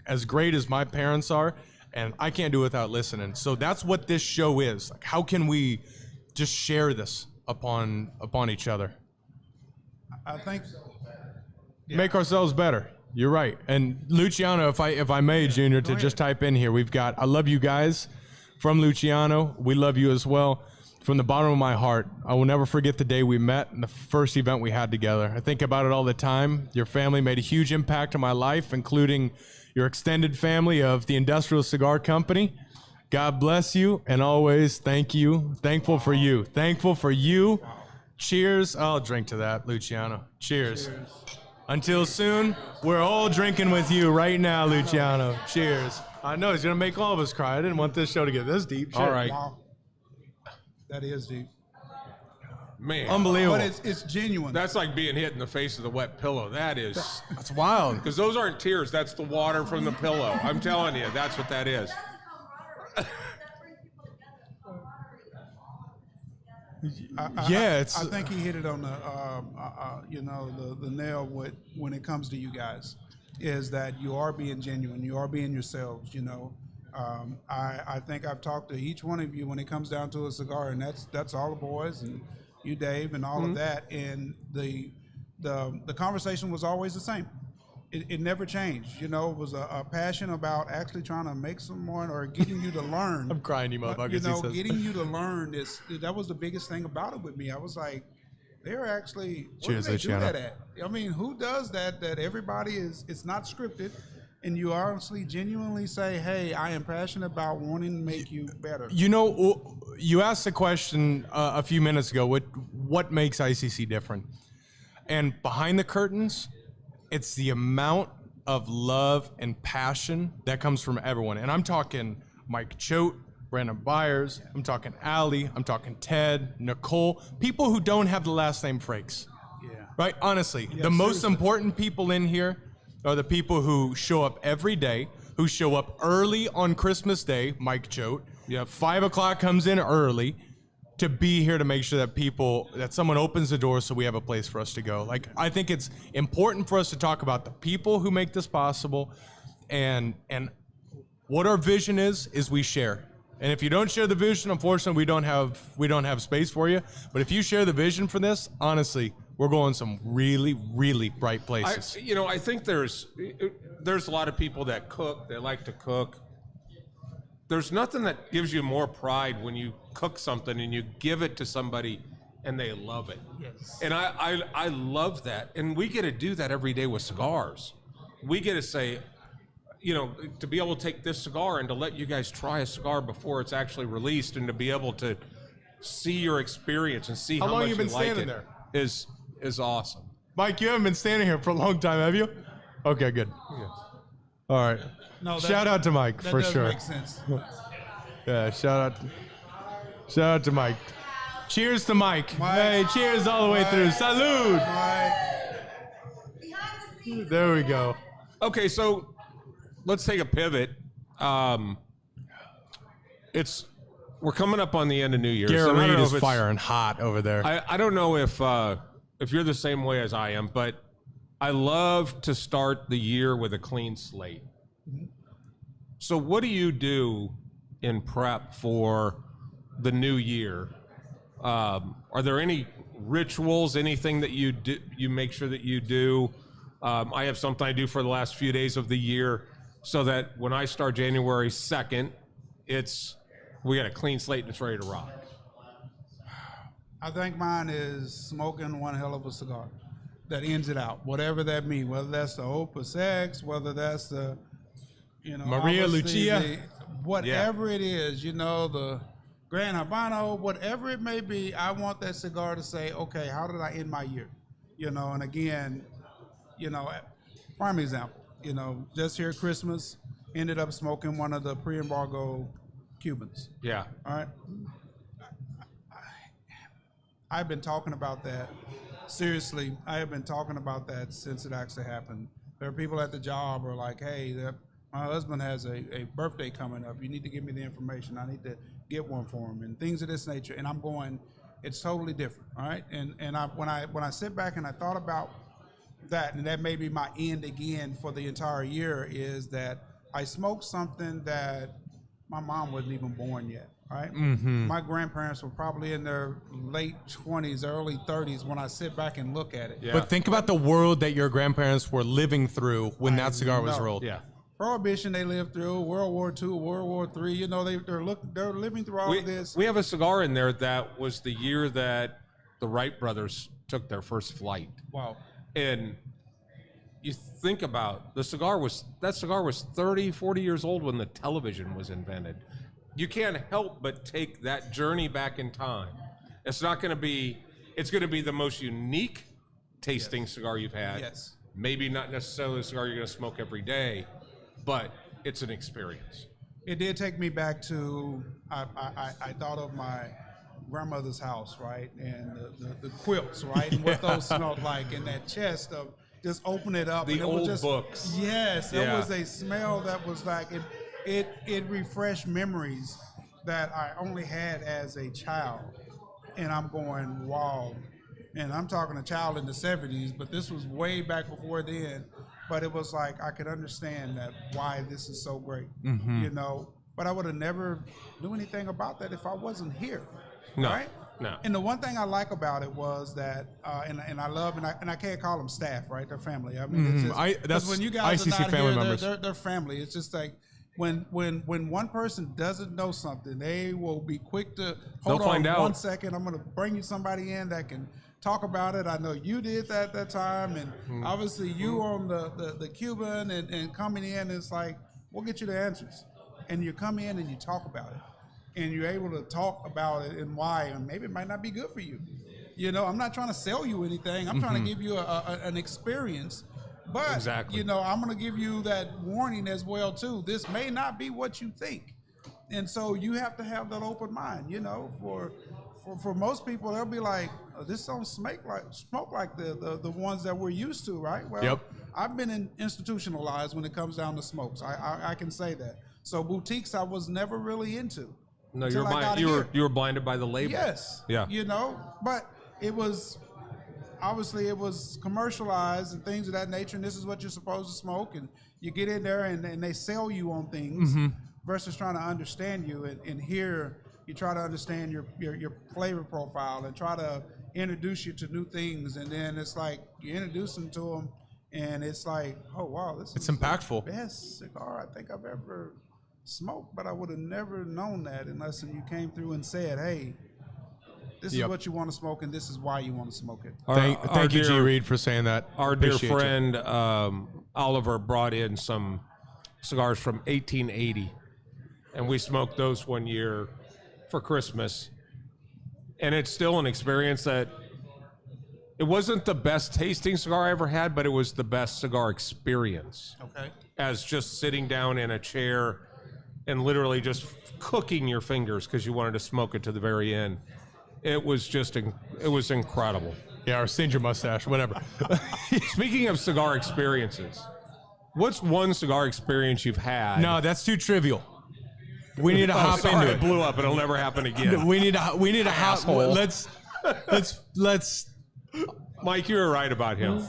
as great as my parents are, and I can't do it without listening. So that's what this show is. Like, how can we just share this upon each other? I think Make ourselves better. You're right. And Luciano, if I may, Junior, to just type in here, we've got, I love you guys from Luciano. We love you as well. From the bottom of my heart, I will never forget the day we met and the first event we had together. I think about it all the time. Your family made a huge impact on my life, including your extended family of the Industrial Cigar Company. God bless you, and always thank you. Thankful for you. Thankful for you. Cheers. I'll drink to that, Luciano. Cheers. Until soon, we're all drinking with you right now, Luciano. Cheers. I know he's going to make all of us cry. I didn't want this show to get this deep. All right. wow, that is deep, Man. Unbelievable. but it's genuine. That's like being hit in the face with a wet pillow. That is, That's wild. because those aren't tears. That's the water from the pillow. I'm telling you, that's what that is. Yeah, I think he hit it on the nail when it comes to you guys, is that you are being genuine, you are being yourselves, you know, I think I've talked to each one of you when it comes down to a cigar, and that's all the boys and you, Dave, and all of that. And the conversation was always the same. It never changed. You know, it was a passion about actually trying to make someone or getting you to learn. I'm crying, you motherfuckers. You know, getting you to learn that was the biggest thing about it with me. I was like, they're actually, where do they do that at? I mean, who does that everybody it's not scripted, and you honestly, genuinely say, hey, I am passionate about wanting to make you better. You know, you asked the question a few minutes ago, what makes ICC different? And behind the curtains, it's the amount of love and passion that comes from everyone. And I'm talking Mike Choate, Brandon Byers, I'm talking Ali, I'm talking Ted, Nicole, people who don't have the last name Frakes. Yeah. Right? Honestly, the most important people in here are the people who show up every day, who show up early on Christmas Day, Mike Choate. Yeah, 5 o'clock comes in early to be here to make sure that someone opens the door so we have a place for us to go. Like, I think it's important for us to talk about the people who make this possible, and what our vision is we share. And if you don't share the vision, unfortunately, we don't have space for you. But if you share the vision for this, honestly, we're going some really, really bright places. I think there's a lot of people that cook. They like to cook. There's nothing that gives you more pride when you cook something and you give it to somebody and they love it. Yes. And I love that. And we get to do that every day with cigars. We get to say, to be able to take this cigar and to let you guys try a cigar before it's actually released, and to be able to see your experience and see how long much you been like standing it there? is awesome. Mike, you haven't been standing here for a long time, have you? Okay, good. Yeah. All right. No, shout out to Mike that for does sure. make sense. Yeah, shout out to Mike. Cheers to Mike. Hey, cheers all the way through. Salud. There we go. Okay, so let's take a pivot. We're coming up on the end of New Year's. Garrett Reed is firing hot over there. I don't know if you're the same way as I am, but I love to start the year with a clean slate. So what do you do in prep for the new year? Are there any rituals, anything that you do, you make sure that you do? I have something I do for the last few days of the year so that when I start January 2nd, we got a clean slate and it's ready to rock. I think mine is smoking one hell of a cigar that ends it out, whatever that means, whether that's the Opus X, whether that's the, Maria Lucia, whatever it is, the Grand Habano, whatever it may be, I want that cigar to say, okay, how did I end my year? And again, prime example, just here at Christmas, ended up smoking one of the pre-embargo Cubans. Yeah. All right. I've been talking about that. Seriously, I have been talking about that since it actually happened. There are people at the job who are like, hey, my husband has a birthday coming up. You need to give me the information. I need to get one for him and things of this nature. And I'm going, it's totally different. All right. And when I sit back and I thought about that, and that may be my end again for the entire year, is that I smoked something that my mom wasn't even born yet. Right? Mm-hmm. My grandparents were probably in their late 20s, early 30s when I sit back and look at it. Yeah. But think about the world that your grandparents were living through when that cigar was rolled. Yeah. Prohibition they lived through, World War II, World War III. They're living through all of this. We have a cigar in there that was the year that the Wright brothers took their first flight. Wow. And you think about that cigar was 30, 40 years old when the television was invented. You can't help but take that journey back in time. It's going to be the most unique tasting cigar you've had. Yes. Maybe not necessarily a cigar you're going to smoke every day, but it's an experience. It did take me back to, I thought of my grandmother's house, right? And the quilts, right? And what those smelled like, and that chest of just open it up. The and it old was just, books. Yes, it was a smell that was like, it refreshed memories that I only had as a child. And I'm going, wow. And I'm talking a child in the 70s, but this was way back before then. But it was like, I could understand that why this is so great. Mm-hmm. but I would have never knew anything about that if I wasn't here. No, right? no. And the one thing I like about it was that, and I love, and I can't call them staff, right? They're family. I mean, it's just, that's when you guys ICC are not family here, members. they're family. It's just like when one person doesn't know something, they will be quick to hold They'll find on out. 1 second. I'm going to bring you somebody in that can talk about it. I know you did that time, and obviously you on the Cuban and coming in, it's like, we'll get you the answers. And you come in and you talk about it, and you're able to talk about it and why, and maybe it might not be good for you. You know, I'm not trying to sell you anything. I'm trying to give you an experience. But, Exactly. you know, I'm going to give you that warning as well, too. This may not be what you think. And so you have to have that open mind, you know. For most people, they'll be like, oh, this don't smoke like the ones that we're used to, right? Well, Yep. I've been institutionalized when it comes down to smokes. I can say that. So boutiques I was never really into. No, until I got you here. were blinded by the label. Yes. Yeah. You know, but it was obviously it was commercialized and things of that nature, and this is what you're supposed to smoke, and you get in there and they sell you on things versus trying to understand you, and here you try to understand your flavor profile and try to introduce you to new things, and then it's like you introduce them to them, and it's like, oh wow, this is impactful. the best cigar I think I've ever smoked, but I would have never known that unless you came through and said, hey, this is what you want to smoke, and this is why you want to smoke it. Thank you, G. Reed, for saying that. Our dear Appreciate you. friend Oliver brought in some cigars from 1880, and we smoked those one year for Christmas. And it's still an experience that it wasn't the best tasting cigar I ever had, but it was the best cigar experience. Okay. As just sitting down in a chair and literally just cooking your fingers because you wanted to smoke it to the very end. It was just, it was incredible. Yeah, or singe your mustache, whatever. Speaking of cigar experiences, what's one cigar experience you've had? No, that's too trivial. We need to hop Sorry, into it it. blew up. It'll never happen again. We need to hop. Asshole. Let's. Mike, you were right about him.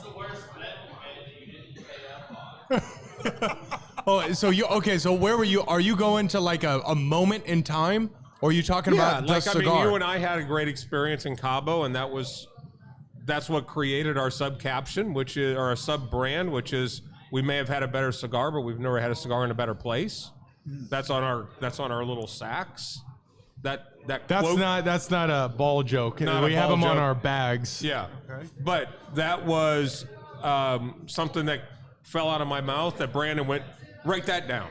Oh, so so where were you? Are you going to like a moment in time, or are you talking about the cigar? I mean, you and I had a great experience in Cabo, and that's what created our sub caption, which is, or a sub brand, which is, we may have had a better cigar, but we've never had a cigar in a better place. That's on our little sacks. That's quote, not a ball joke. We Not a have ball them on joke. our bags. Yeah. Okay. But that was something that fell out of my mouth that Brandon went, write that down.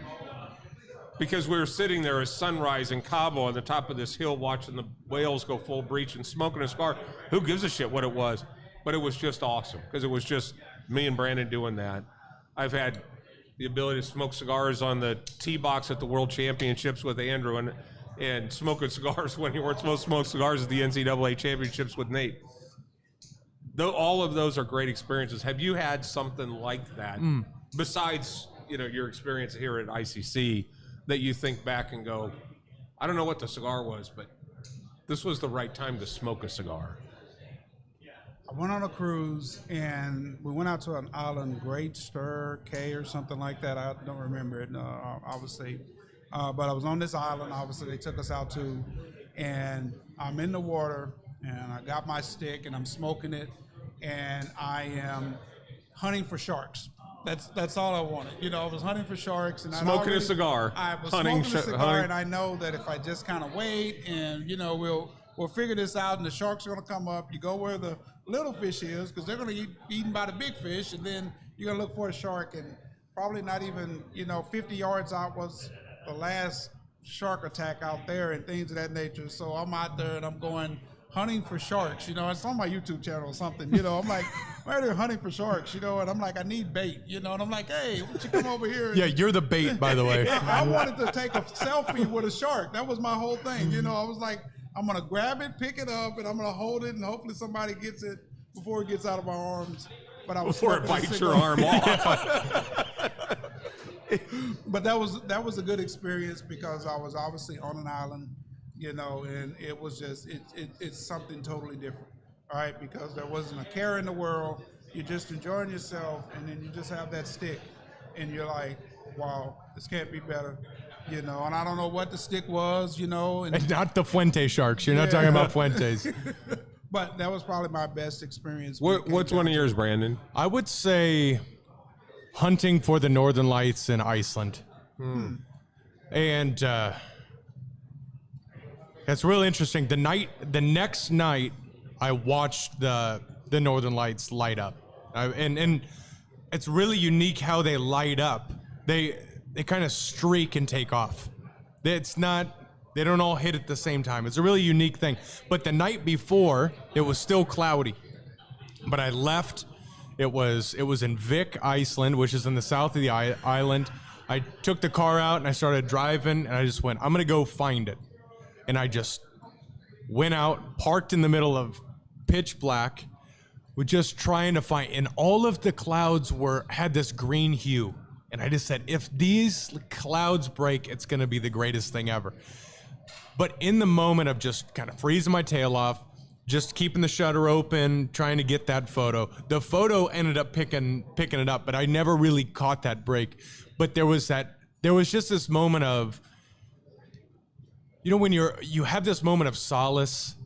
Because we were sitting there as sunrise in Cabo on the top of this hill watching the whales go full breach and smoking a cigar. Who gives a shit what it was? But it was just awesome because it was just me and Brandon doing that. I've had the ability to smoke cigars on the tee box at the World Championships with Andrew and smoking cigars when you weren't supposed to smoke cigars at the NCAA Championships with Nate. Though all of those are great experiences. Have you had something like that besides, your experience here at ICC that you think back and go, I don't know what the cigar was, but this was the right time to smoke a cigar? I went on a cruise, and we went out to an island, Great Stir Cay or something like that. I don't remember it, obviously. But I was on this island, obviously, they took us out to, and I'm in the water, and I got my stick, and I'm smoking it, and I am hunting for sharks. That's all I wanted. I was hunting for sharks. And Smoking a cigar. I was hunting smoking a cigar, hunting. and I know that if I just kind of wait and, we'll figure this out, and the sharks are going to come up. You go where the little fish is, because they're going to get eaten by the big fish, and then you're going to look for a shark, and probably not even, 50 yards out was the last shark attack out there and things of that nature. So I'm out there, and I'm going hunting for sharks. It's on my YouTube channel or something. I'm like, I'm out there hunting for sharks, and I'm like, I need bait, and I'm like, hey, why don't you come over here? Yeah, you're the bait, by the way. I wanted to take a selfie with a shark. That was my whole thing. I was like, I'm going to grab it, pick it up, and I'm going to hold it, and hopefully somebody gets it before it gets out of my arms. But I was Before it bites your arm off. But that was a good experience because I was obviously on an island, and it was just, it's something totally different, all right? Because there wasn't a care in the world. You're just enjoying yourself, and then you just have that stick, and you're like, wow, this can't be better. You know, and I don't know what the stick was, you know. And, Not the Fuente sharks. You're not talking about Fuentes. but that was probably my best experience. What's one of yours, Brandon? I would say hunting for the Northern Lights in Iceland. And that's really interesting. The next night, I watched the Northern Lights light up. And it's really unique how they light up. They kind of streak and take off. It's not, they don't all hit at the same time. It's a really unique thing. But the night before, it was still cloudy. But I left, it was in Vik, Iceland, which is in the south of the island. I took the car out and I started driving and I just went, I'm gonna go find it. And I just went out, parked in the middle of pitch black, we're just trying to find, and all of the clouds had this green hue. And I just said, if these clouds break, it's going to be the greatest thing ever. But in the moment of just kind of freezing my tail off, just keeping the shutter open, trying to get that photo, the photo ended up picking it up, but I never really caught that break. But there was just this moment of, you know, when you have this moment of solace,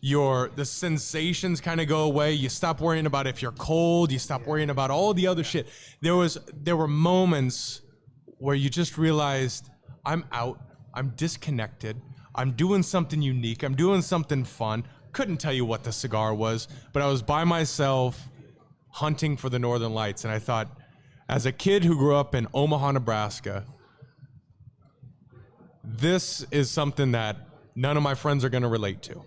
the sensations kind of go away. You stop worrying about if you're cold. You stop worrying about all the other shit. There were moments where you just realized, I'm out. I'm disconnected. I'm doing something unique. I'm doing something fun. Couldn't tell you what the cigar was, but I was by myself hunting for the Northern Lights. And I thought, as a kid who grew up in Omaha, Nebraska, this is something that none of my friends are going to relate to.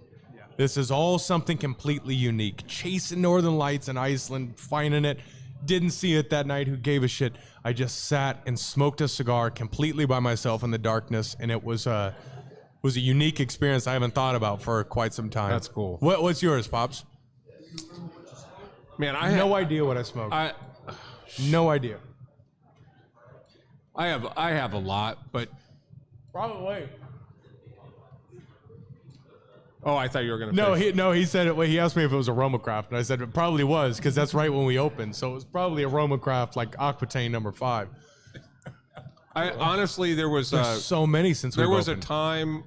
This is all something completely unique. Chasing Northern Lights in Iceland, finding it, didn't see it that night, who gave a shit. I just sat and smoked a cigar completely by myself in the darkness, and it was a unique experience I haven't thought about for quite some time. That's cool. What's yours, Pops? Man, I have no idea what I smoked. No idea. I have a lot, but Probably. oh, I thought you were going to. No, he said it. Well, he asked me if it was Aromacraft, and I said it probably was, because that's right when we opened. So it was probably Aromacraft, like Aquitaine number 5. Honestly, there was so many since we there was opened. a time.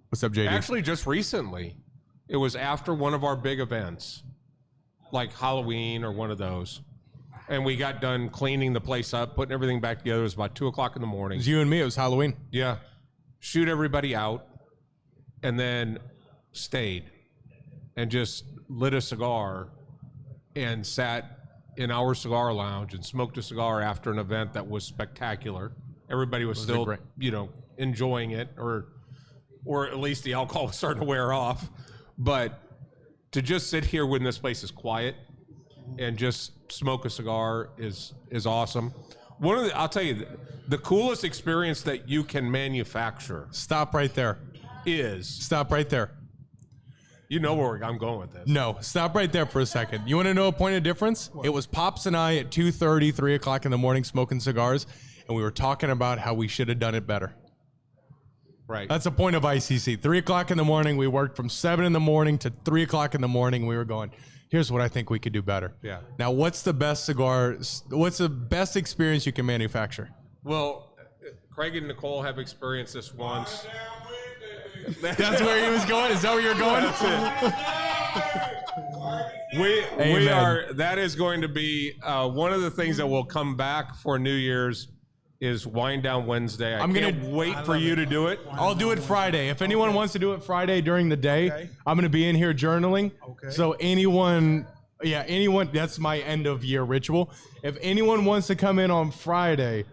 What's up, JD? Actually, just recently, it was after one of our big events, like Halloween or one of those, and we got done cleaning the place up, putting everything back together. It was about 2:00 in the It morning. was you and me. It was Halloween. Yeah, shoot everybody out, and then stayed and just lit a cigar and sat in our cigar lounge and smoked a cigar after an event that was spectacular. Everybody was still, great? Enjoying it, or at least the alcohol was starting to wear off. But to just sit here when this place is quiet and just smoke a cigar is awesome. I'll tell you, the coolest experience that you can manufacture Stop right there. is, Stop right there. you know where I'm going with this. No, stop right there for a second. You want to know a point of difference? What? It was Pops and I at 2:30, 3 o'clock in the morning smoking cigars, and we were talking about how we should have done it better. Right. That's a point of ICC. 3 o'clock in the morning, we worked from 7 in the morning to 3 o'clock in the morning. We were going, here's what I think we could do better. Yeah. Now, what's the best experience you can manufacture? Well, Craig and Nicole have experienced this once. That's where he was going? Is that where you're going? We are. That is going to be one of the things that will come back for New Year's is Wind Down Wednesday. I can't wait for you to do it. I'll do it Friday. If anyone wants to do it Friday during the day, Okay. I'm going to be in here journaling. Okay. So anyone, that's my end of year ritual. If anyone wants to come in on Friday,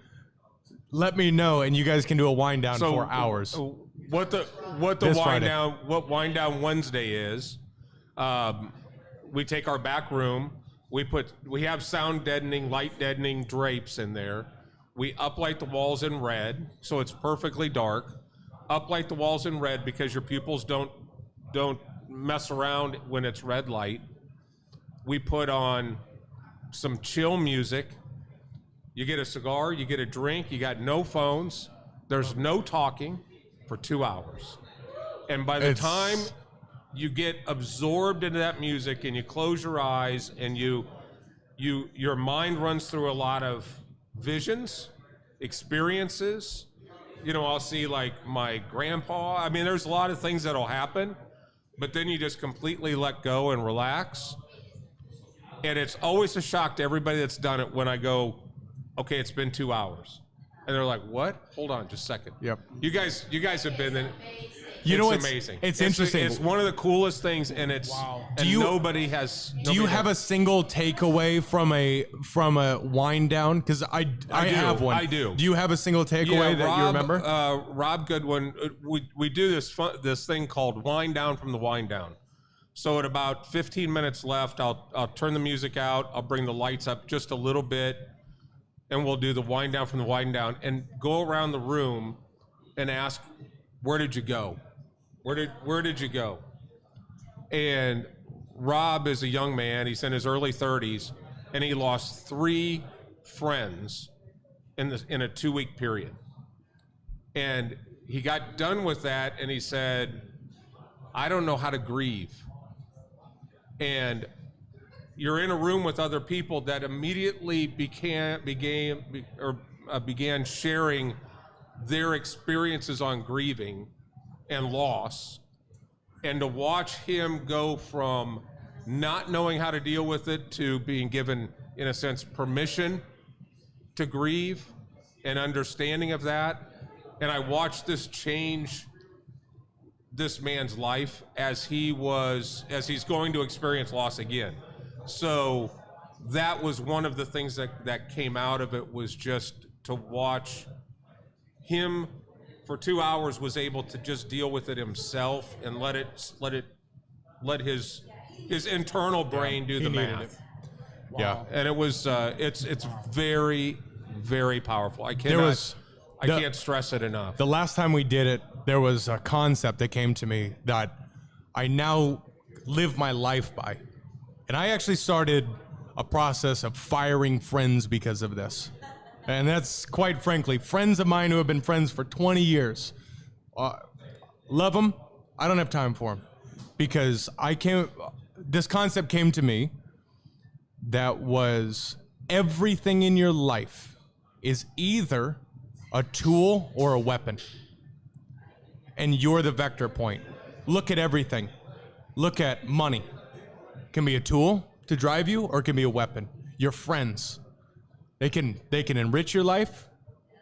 let me know, and you guys can do a wind down for hours. What the This wind Friday. down? What Wind Down Wednesday is? We take our back room. We have sound deadening, light deadening drapes in there. We uplight the walls in red, so it's perfectly dark. Uplight the walls in red because your pupils don't mess around when it's red light. We put on some chill music. You get a cigar, you get a drink, you got no phones. There's no talking for 2 hours. And by the time you get absorbed into that music and you close your eyes and your mind runs through a lot of visions, experiences, I'll see like my grandpa. I mean, there's a lot of things that'll happen, but then you just completely let go and relax. And it's always a shock to everybody that's done it when I go, okay, it's been 2 hours. And they're like, what? Hold on just a second. Yep. You guys have been in. It's amazing. It's interesting. It's one of the coolest things, and it's nobody has. Do you have a single takeaway from a wind down? Because I have one. I do. Do you have a single takeaway that you remember? Rob Goodwin. We do this thing called wind down from the wind down. So at about 15 minutes left, I'll turn the music out. I'll bring the lights up just a little bit, and we'll do the wind down from the wind down, and go around the room and ask, where did you go? Where did you go? And Rob is a young man. He's in his early 30s, and he lost 3 friends in a 2-week period. And he got done with that, and he said, I don't know how to grieve. And you're in a room with other people that immediately began sharing their experiences on grieving and loss, and to watch him go from not knowing how to deal with it to being given, in a sense, permission to grieve and understanding of that. And I watched this change this man's life as he's going to experience loss again. So that was one of the things that came out of it, was just to watch him for 2 hours was able to just deal with it himself and let his internal brain do the math. Wow. Yeah, and it was it's very, very powerful. I can't stress it enough. The last time we did it, there was a concept that came to me that I now live my life by, and I actually started a process of firing friends because of this. And that's, quite frankly, friends of mine who have been friends for 20 years. Love them. I don't have time for them. Because this concept came to me that was everything in your life is either a tool or a weapon. And you're the vector point. Look at everything. Look at money. It can be a tool to drive you, or it can be a weapon. Your friends. They can enrich your life,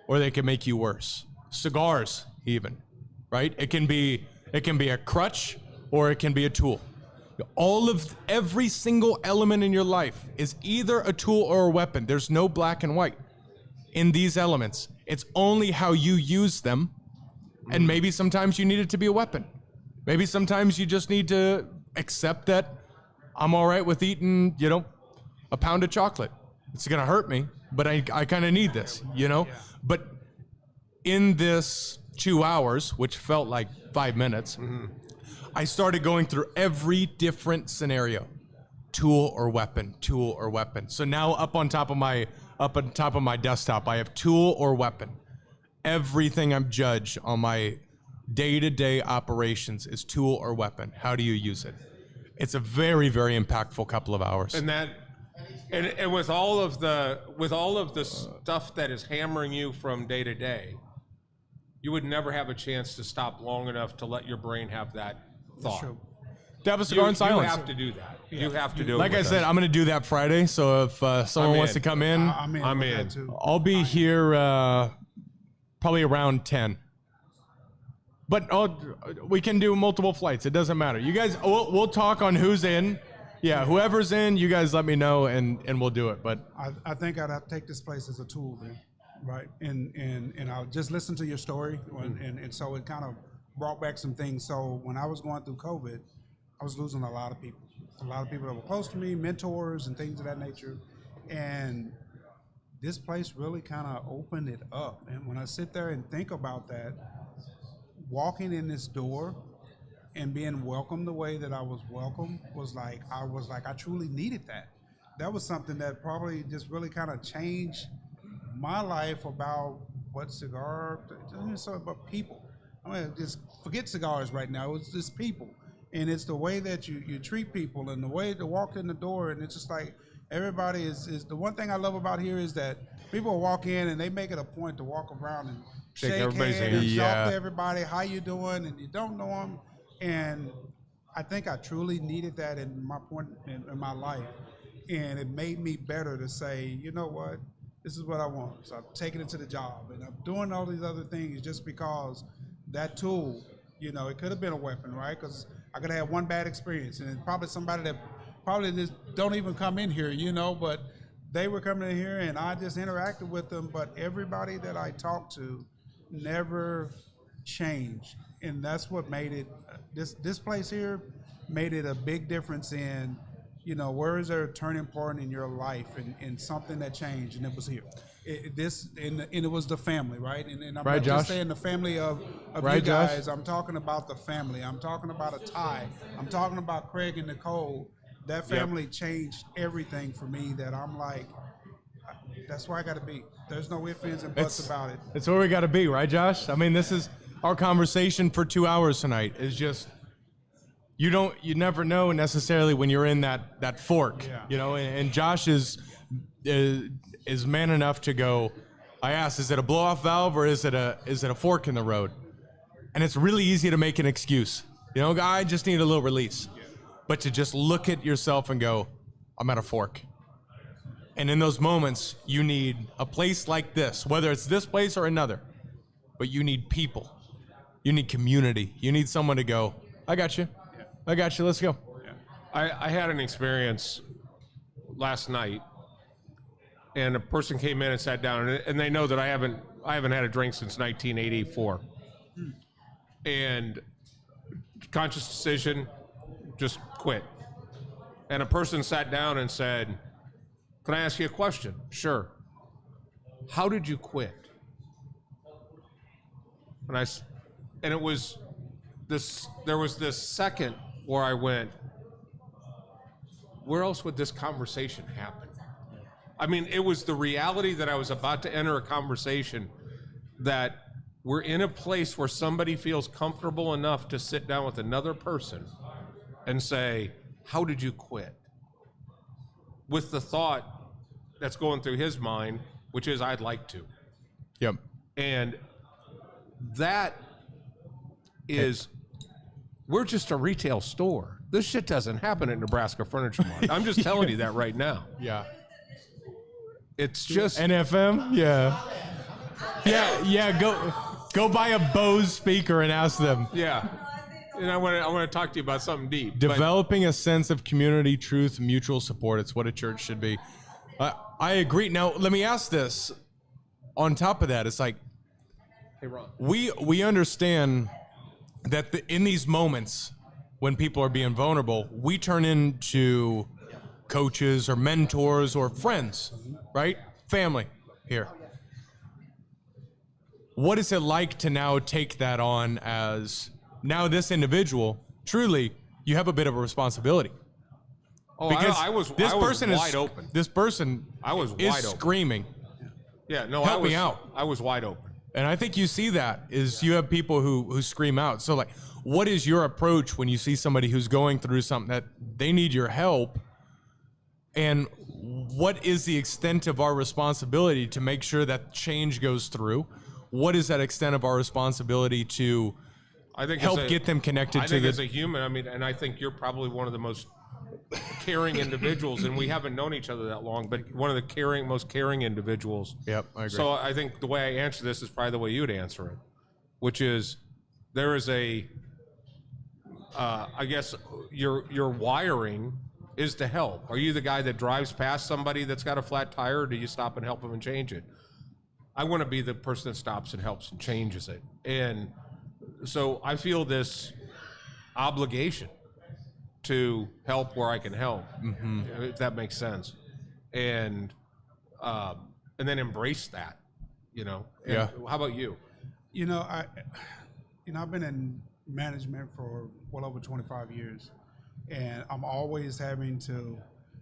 or they can make you worse. Cigars, even, right? It can be a crutch, or it can be a tool. Every single element in your life is either a tool or a weapon. There's no black and white in these elements. It's only how you use them, and maybe sometimes you need it to be a weapon. Maybe sometimes you just need to accept that I'm all right with eating, a pound of chocolate. It's gonna hurt me, but I kind of need this, Yeah. But in this 2 hours, which felt like 5 minutes, I started going through every different scenario, tool or weapon. So now up on top of my desktop, I have tool or weapon. Everything I'm judged on my day-to-day operations is tool or weapon. How do you use it? It's a very, very impactful couple of hours. And with all of the stuff that is hammering you from day to day, you would never have a chance to stop long enough to let your brain have that thought. Sure. To have a cigar in silence. You have to do that. Yeah. You have to do it. Like I said, I'm going to do that Friday. So if someone wants to come in, I'm in. I'll be here probably around 10. But we can do multiple flights. It doesn't matter. You guys, we'll talk on who's in. Yeah, whoever's in, you guys let me know, and we'll do it. But I think I'd have to take this place as a tool then, right? And I'll just listen to your story, and so it kind of brought back some things. So when I was going through COVID, I was losing a lot of people that were close to me, mentors and things of that nature. And this place really kind of opened it up. And when I sit there and think about that, walking in this door and being welcomed the way that I was welcomed was like I truly needed that. That was something that probably just really kind of changed my life about what cigar, so about people. I mean, just forget cigars right now. It's just people. And it's the way that you treat people and the way to walk in the door. And it's just like everybody is the one thing I love about here is that people walk in and they make it a point to walk around Shake shake everybody's hands, hand. and Yeah. talk to everybody. How you doing? And you don't know them. And I think I truly needed that in my point in my life, and it made me better to say, you know what, this is what I want. So I've taken it to the job, and I'm doing all these other things just because that tool, you know, it could have been a weapon, right? Because I could have had one bad experience, and it's probably somebody that probably just don't even come in here, you know, but they were coming in here, and I just interacted with them. But everybody that I talked to never changed, and that's what made it. This place here made it a big difference in, you know, where is there a turning point in your life and something that changed, and it was here. It was the family, right? And I'm Right, not Josh? just saying the family of Right, you Josh? guys. I'm talking about the family. I'm talking about a Ty. I'm talking about Craig and Nicole. That family changed everything for me. That I'm like, that's where I got to be. There's no ifs, ands, and buts about it. It's where we got to be, right, Josh? I mean, this is our conversation for 2 hours tonight. Is just you never know necessarily when you're in that fork, Yeah. you know. And Josh is man enough to go. I asked, is it a blow off valve or is it a fork in the road? And it's really easy to make an excuse, you know. I just need a little release, but to just look at yourself and go, I'm at a fork. And in those moments, you need a place like this, whether it's this place or another, but you need people. You need community. You need someone to go, I got you. I got you. Let's go. I had an experience last night, and a person came in and sat down, and they know that I haven't had a drink since 1984, and conscious decision, just quit. And a person sat down and said, "Can I ask you a question?" Sure. How did you quit? And it was this. There was this second where I went, where else would this conversation happen? I mean, it was the reality that I was about to enter a conversation that we're in a place where somebody feels comfortable enough to sit down with another person and say, how did you quit? With the thought that's going through his mind, which is, I'd like to. Yep. And that is, we're just a retail store. This shit doesn't happen at Nebraska Furniture Mart. I'm just telling you that right now. Yeah. It's just NFM? Yeah. Yeah. Go buy a Bose speaker and ask them. yeah. And I want to talk to you about something deep. but- Developing a sense of community, truth, mutual support. It's what a church should be. I agree. Now, let me ask this. On top of that, it's like, Hey, Ron. we understand that in these moments when people are being vulnerable, we turn into coaches or mentors or friends, right? Family here. What is it like to now take that on as now this individual, truly, you have a bit of a responsibility. Oh, Because I was person wide is open. This person I was is wide open. screaming. Yeah, no, Help me out. I was wide open. And I think you see that is you have people who scream out. So like, what is your approach when you see somebody who's going through something that they need your help? And what is the extent of our responsibility to make sure that change goes through? What is that extent of our responsibility to I think help get them connected I to think the as a human, I mean, and I think you're probably one of the most caring individuals, and we haven't known each other that long, but one of the most caring individuals. Yep, I agree. So I think the way I answer this is probably the way you'd answer it, which is there is I guess your wiring is to help. Are you the guy that drives past somebody that's got a flat tire, or do you stop and help them and change it? I want to be the person that stops and helps and changes it. And so I feel this obligation to help where I can help, if that makes sense, and then embrace that, you know. And Yeah. How about you? I've been in management for well over 25 years, and I'm always having to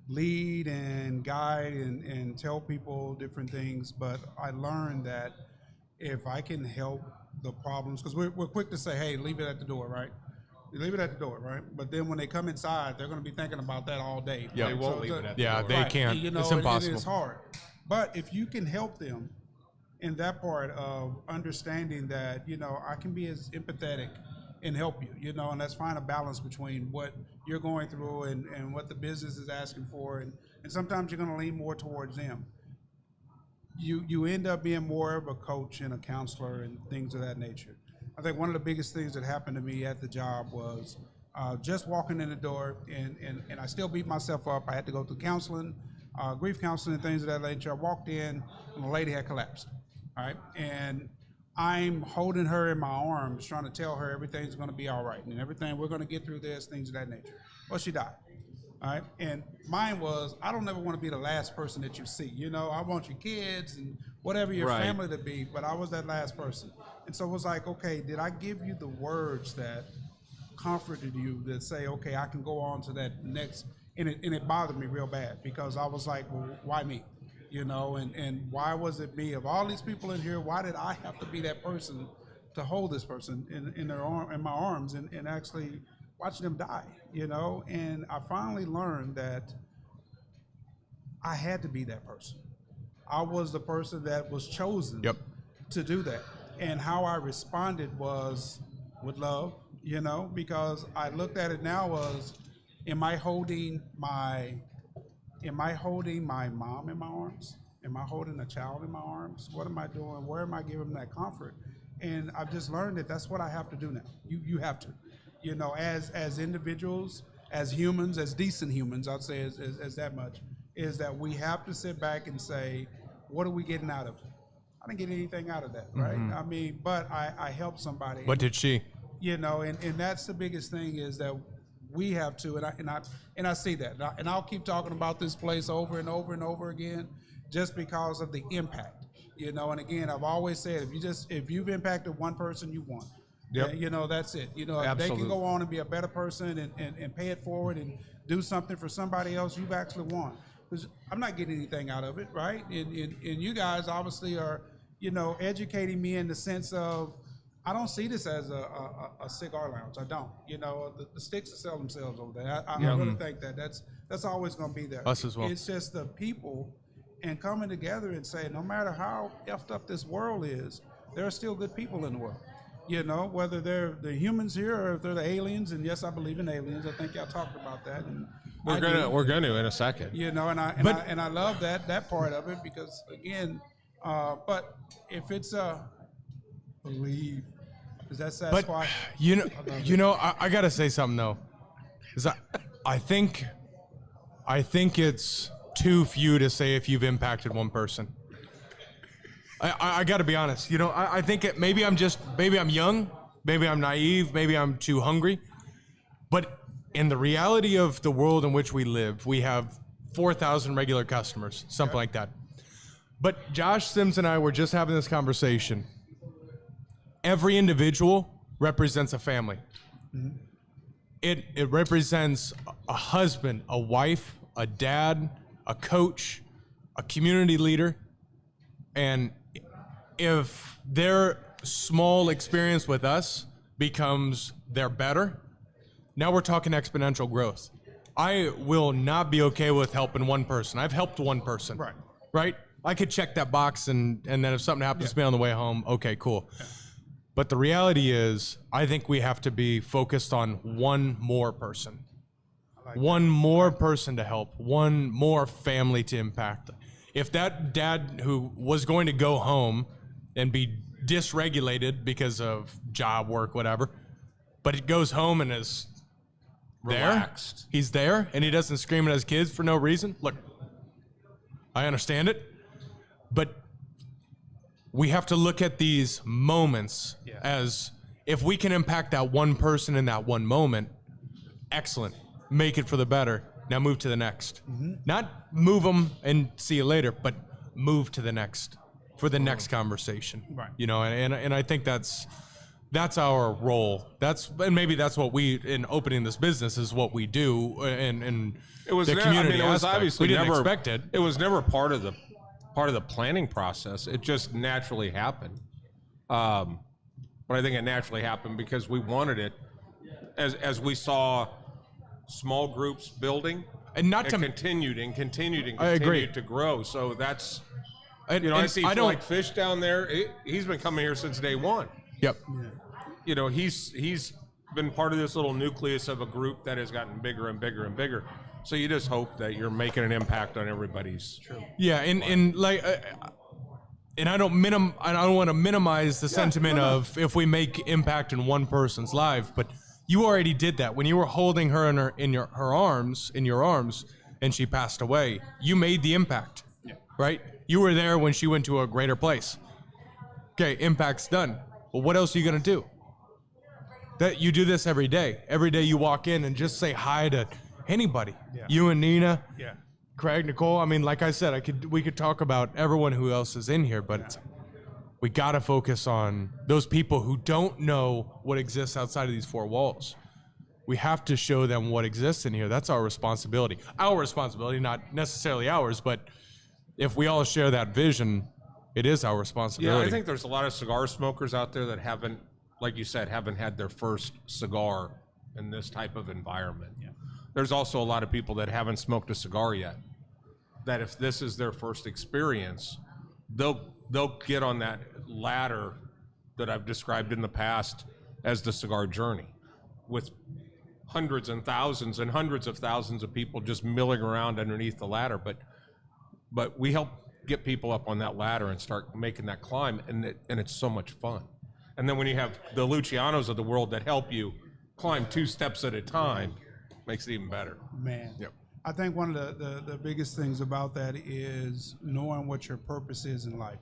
lead and guide and tell people different things. But I learned that if I can help the problems, because we're quick to say, hey, leave it at the door, right? You leave it at the door, right? But then when they come inside, they're going to be thinking about that all day. Yeah. They won't leave it at the Yeah, door. they can't. You know, It's and impossible. it's hard. But if you can help them in that part of understanding that, I can be as empathetic and help you, and let's find a balance between what you're going through and what the business is asking for. And sometimes you're going to lean more towards them. You end up being more of a coach and a counselor and things of that nature. I think one of the biggest things that happened to me at the job was just walking in the door, and I still beat myself up. I had to go through counseling, grief counseling, and things of that nature. I walked in, and the lady had collapsed. All right, and I'm holding her in my arms, trying to tell her everything's going to be all right, and everything, we're going to get through this, things of that nature. Well, she died. All right, and mine was, I don't ever want to be the last person that you see. I want your kids and whatever your family to be, but I was that last person. And so it was like, okay, did I give you the words that comforted you, that say, okay, I can go on to that next? And it bothered me real bad, because I was like, well, why me? And why was it me? Of all these people in here, why did I have to be that person to hold this person in my arms and actually watching them die, And I finally learned that I had to be that person. I was the person that was chosen to do that. And how I responded was with love, because I looked at it now as, am I holding my mom in my arms? Am I holding a child in my arms? What am I doing? Where am I giving them that comfort? And I've just learned that that's what I have to do now. You have to. As individuals, as humans, as decent humans, I'd say as that much, is that we have to sit back and say, what are we getting out of it? I didn't get anything out of that, right? Mm-hmm. I mean, but I helped somebody. What did she? And that's the biggest thing, is that we have to, and I see that, and I'll keep talking about this place over and over and over again, just because of the impact, And again, I've always said, if you've impacted one person, you won. Yep. That's it. If they can go on and be a better person and pay it forward and do something for somebody else, you've actually won. Because I'm not getting anything out of it, right? And you guys obviously are, educating me in the sense of, I don't see this as a cigar lounge. I don't. The sticks will sell themselves over there. I really think that's always going to be there. Us as well. It's just the people and coming together and saying, no matter how effed up this world is, there are still good people in the world. Whether they're the humans here or if they're the aliens, and yes, I believe in aliens. I think y'all talked about that. And we're gonna in a second. And I love that part of it, because again, but if it's believe, does that satisfy? But I gotta say something though, is I think it's too few to say if you've impacted one person. I got to be honest. I think maybe I'm young, maybe I'm naive, maybe I'm too hungry. But in the reality of the world in which we live, we have 4,000 regular customers, something like that. But Josh Sims and I were just having this conversation. Every individual represents a family. Mm-hmm. It represents a husband, a wife, a dad, a coach, a community leader, and if their small experience with us becomes their better, now we're talking exponential growth. I will not be okay with helping one person. I've helped one person. Right? I could check that box and then if something happens to me on the way home, okay, cool. Yeah. But the reality is, I think we have to be focused on one more person. One more person to help, one more family to impact. If that dad who was going to go home and be dysregulated because of job work, whatever, but he goes home and is relaxed. There, he's there, and he doesn't scream at his kids for no reason. Look, I understand it, but we have to look at these moments as, if we can impact that one person in that one moment, excellent, make it for the better. Now move to the next. Mm-hmm. Not move them and see you later, but move to the next for the next conversation. Right. And I think that's our role. And maybe that's what we, in opening this business, is what we do. And it was the community. It was obviously we didn't never expect it. It was never part of the planning process. It just naturally happened. But I think it naturally happened because we wanted it, as we saw small groups building, and not to continued I agree. to grow. So And, You know, I and see I don't. like Fish down there. He's been coming here since day one. Yep. You know, he's been part of this little nucleus of a group that has gotten bigger and bigger and bigger. So you just hope that you're making an impact on everybody's. Yeah, and like, and I don't want to minimize the sentiment of if we make impact in one person's life, but you already did that when you were holding her in your arms, and she passed away. You made the impact, right? You were there when she went to a greater place. Okay, impact's done. Well, what else are you gonna do? That you do this every day. Every day you walk in and just say hi to anybody. Yeah. You and Nina. Yeah. Craig, Nicole. I mean, like I said, we could talk about everyone who else is in here, but we got to focus on those people who don't know what exists outside of these four walls. We have to show them what exists in here. That's our responsibility. Our responsibility, not necessarily ours, but if we all share that vision, it is our responsibility. Yeah, I think there's a lot of cigar smokers out there that haven't, like you said, haven't had their first cigar in this type of environment. Yeah. There's also a lot of people that haven't smoked a cigar yet, that if this is their first experience, they'll get on that ladder that I've described in the past as the cigar journey, with hundreds and hundreds of thousands of people just milling around underneath the ladder. But we help get people up on that ladder and start making that climb, and it's so much fun. And then when you have the Lucianos of the world that help you climb 2 steps at a time, makes it even better. Man. Yep. I think one of the biggest things about that is knowing what your purpose is in life.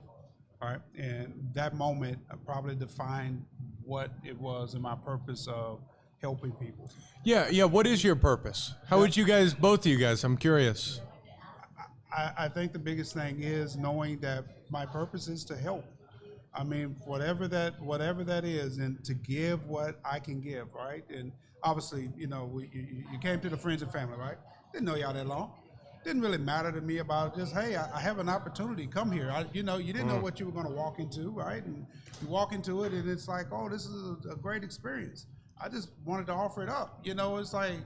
All right. And that moment probably defined what it was in my purpose of helping people. Yeah. What is your purpose? How would you guys, both of you guys, I'm curious. I think the biggest thing is knowing that my purpose is to help. I mean, whatever that is, and to give what I can give, right? And obviously, you know, you came to the friends and family, right? Didn't know y'all that long. Didn't really matter to me about just, hey, I have an opportunity, come here. You didn't know what you were going to walk into, right? And you walk into it, and it's like, oh, this is a great experience. I just wanted to offer it up. You know, it's like,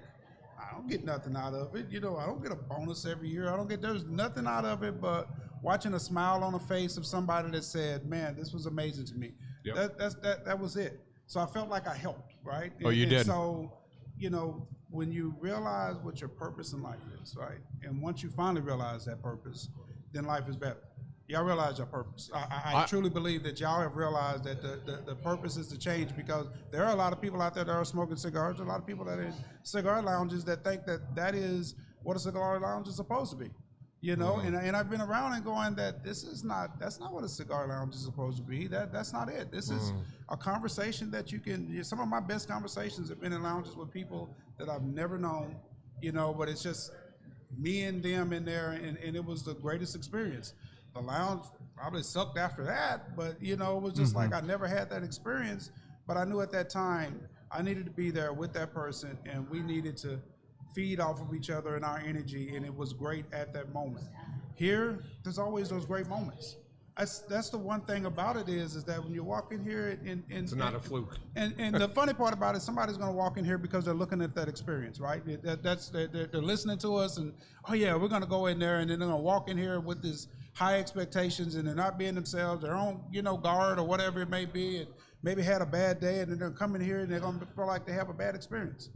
I don't get nothing out of it. You know, I don't get a bonus every year. There's nothing out of it but watching a smile on the face of somebody that said, man, this was amazing to me. Yep. That was it. So I felt like I helped, right? You did. So, you know, when you realize what your purpose in life is, right? And once you finally realize that purpose, then life is better. Y'all realize your purpose. I truly believe that y'all have realized that the purpose is to change, because there are a lot of people out there that are smoking cigars. There are a lot of people that are in cigar lounges that think that is what a cigar lounge is supposed to be. You know, and I've been around and going that that's not what a cigar lounge is supposed to be. That's not it. This is a conversation that you can, some of my best conversations have been in lounges with people that I've never known, you know, but it's just me and them in there, and it was the greatest experience. The lounge probably sucked after that, but you know, it was just like I never had that experience, but I knew at that time I needed to be there with that person, and we needed to feed off of each other and our energy, and it was great at that moment. Here, there's always those great moments. That's the one thing about it is that when you walk in here, and it's not a fluke. And the funny part about it, somebody's going to walk in here because they're looking at that experience, right? They're listening to us, and oh yeah, we're going to go in there, and then they're going to walk in here with this high expectations, and they're not being themselves, their own, you know, guard or whatever it may be, and maybe had a bad day, and then they're coming here and they're going to feel like they have a bad experience.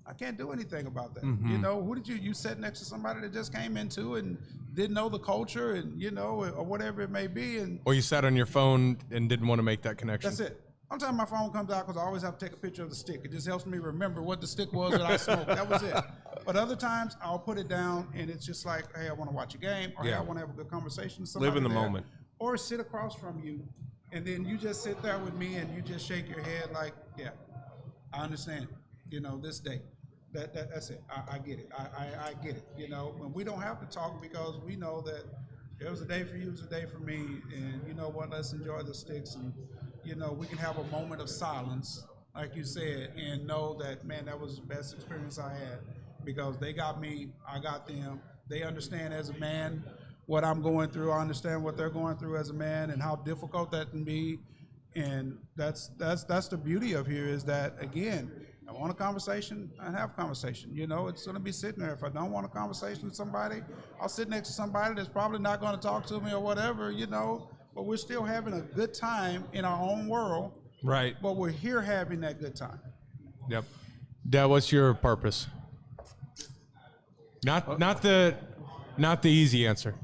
I can't do anything about that. You know, who did you sat next to somebody that just came into and didn't know the culture, and you know, or whatever it may be, and or you sat on your phone and didn't want to make that connection. that's it. Sometimes my phone comes out because I always have to take a picture of the stick. It just helps me remember what the stick was that I smoked. That was it. But other times I'll put it down, and it's just like, hey, I want to watch a game, or hey, I want to have a good conversation with somebody. Live in the there, moment. or sit across from you, and then you just sit there with me, and you just shake your head like, yeah, I understand. You know, this day. That's it. I get it. I get it. You know, when we don't have to talk, because we know that it was a day for you, it was a day for me, and you know what? Let's enjoy the sticks, and you know, we can have a moment of silence, like you said, and know that, man, that was the best experience I had, because they got me, I got them. They understand as a man what I'm going through. I understand what they're going through as a man, and how difficult that can be. And that's the beauty of here, is that, again, I want a conversation, I have a conversation. You know, it's going to be sitting there. If I don't want a conversation with somebody, I'll sit next to somebody that's probably not going to talk to me or whatever, you know, but we're still having a good time in our own world. Right. But we're here having that good time. Yep. Dad, what's your purpose? Not the easy answer.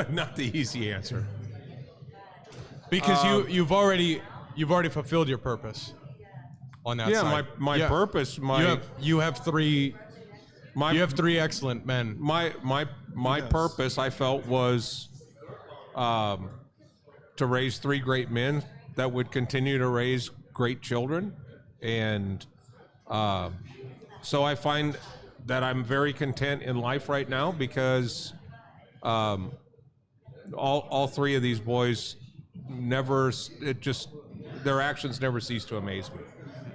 Not the easy answer. Because you've already fulfilled your purpose on that side. my purpose, you have three excellent men. My Yes. purpose, I felt, was to raise 3 great men that would continue to raise great children, and so I find that I'm very content in life right now because all 3 of these boys their actions never cease to amaze me.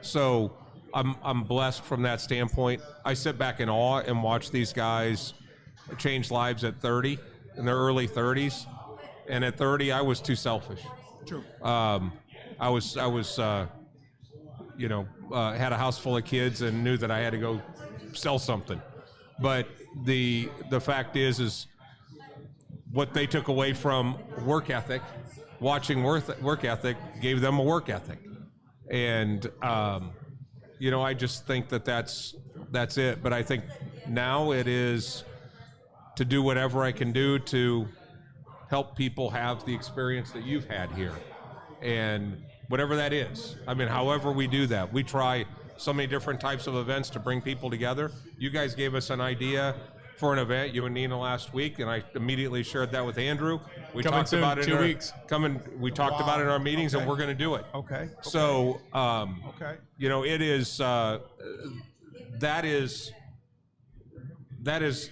So I'm blessed from that standpoint. I sit back in awe and watch these guys change lives at 30, in their early 30s, and at 30 I was too selfish. True. I was had a house full of kids and knew that I had to go sell something. But the fact is what they took away from work ethic, watching work ethic, gave them a work ethic. And, I just think that's it. But I think now it is to do whatever I can do to help people have the experience that you've had here. And whatever that is. I mean, however we do that. We try so many different types of events to bring people together. You guys gave us an idea for an event, you and Nina, last week, and I immediately shared that with Andrew. We Coming talked soon, about it 2 weeks. We talked about it in our meetings, Okay. and we're going to do it. Okay. So, Okay. it is that is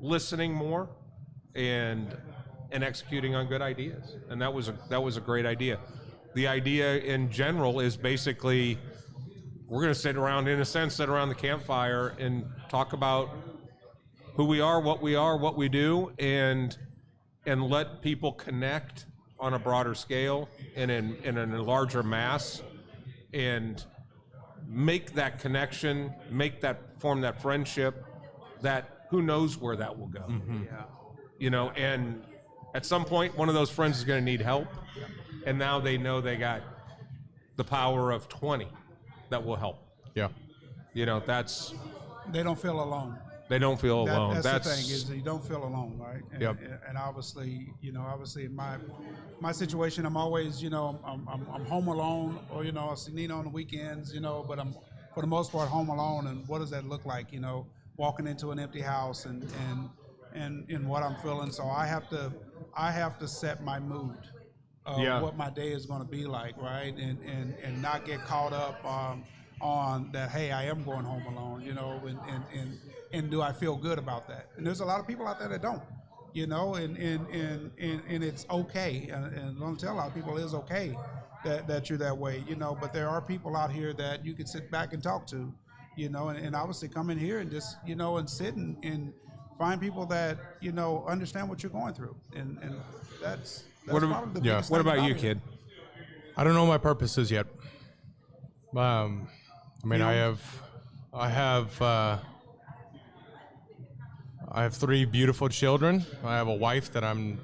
listening more and executing on good ideas, and that was a great idea. The idea in general is basically we're going to sit around the campfire and talk about who we are, what we do, and let people connect on a broader scale and in a larger mass, and make that connection, form that friendship, that who knows where that will go. Mm-hmm. Yeah. And at some point, one of those friends is going to need help, and now they know they got the power of 20 that will help. Yeah. That's They don't feel alone. they don't feel alone. That's the thing, is you don't feel alone, right? And, Yep. and obviously in my situation, I'm always, I'm home alone, or I see Nina on the weekends, but I'm for the most part home alone. And what does that look like? Walking into an empty house and what I'm feeling. So I have to set my mood of what my day is going to be like, right? And not get caught up on that. Hey, I am going home alone, and do I feel good about that? And there's a lot of people out there that don't, and it's okay. And I'm gonna tell a lot of people it's okay that you're that way, but there are people out here that you can sit back and talk to, and obviously come in here and just, and sit and find people that, understand what you're going through. And that's probably the biggest What thing about you, it. kid? I don't know what my purpose is yet. I have 3 beautiful children. I have a wife that I'm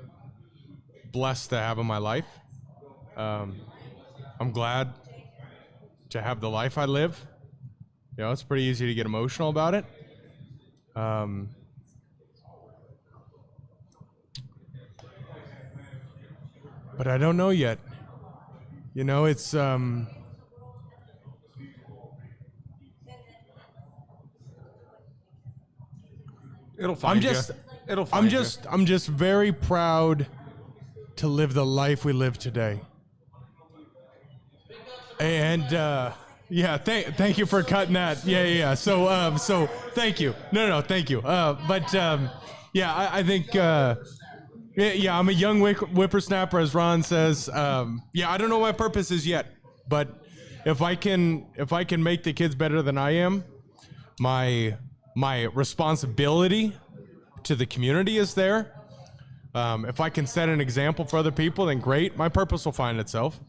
blessed to have in my life. I'm glad to have the life I live. It's pretty easy to get emotional about it. But I don't know yet. It's It'll find you. It'll find you. I'm just very proud to live the life we live today. And thank you for cutting that. Yeah. So thank you. No, thank you. I think I'm a young whippersnapper, as Ron says. I don't know what my purpose is yet, but if I can make the kids better than I am, my responsibility to the community is there. If I can set an example for other people, then great. My purpose will find itself.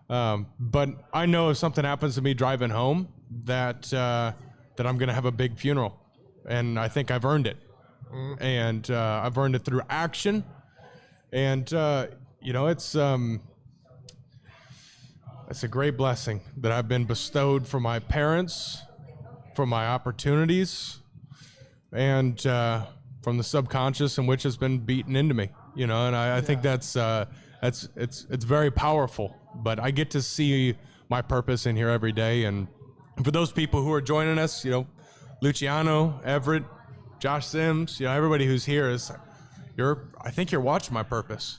But I know if something happens to me driving home, that that I'm gonna have a big funeral, and I think I've earned it, and I've earned it through action, and you know, it's a great blessing that I've been bestowed from my parents, from my opportunities, and from the subconscious in which has been beaten into me. You know, and I think that's it's very powerful. But I get to see my purpose in here every day, and for those people who are joining us, you know, Luciano, Everett, Josh Sims, you know, everybody who's here is, I think you're watching my purpose.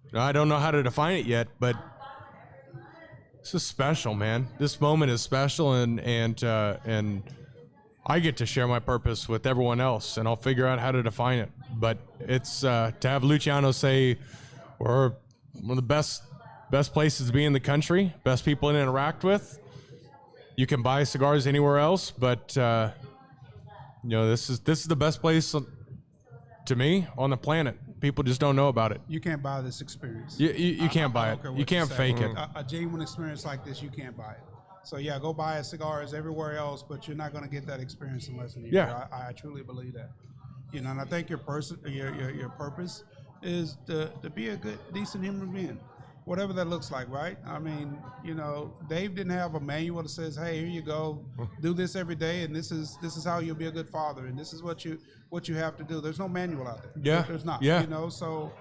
You know, I don't know how to define it yet, but this is special, man. This moment is special, and I get to share my purpose with everyone else, and I'll figure out how to define it. But it's to have Luciano say we're one of the best places to be in the country, best people to interact with. You can buy cigars anywhere else, but you know, this is the best place to me on the planet. People just don't know about it. You can't buy this experience. You can't buy it. You can't fake it. A genuine experience like this, you can't buy it. So yeah, go buy cigars everywhere else, but you're not going to get that experience unless you. Yeah. I truly believe that. You know, and I think your purpose is to be a good, decent human being, whatever that looks like, right? I mean, you know, Dave didn't have a manual that says, "Hey, here you go, do this every day, and this is how you'll be a good father, and this is what you have to do." There's no manual out there. Yeah, there's not. Yeah. You know, so,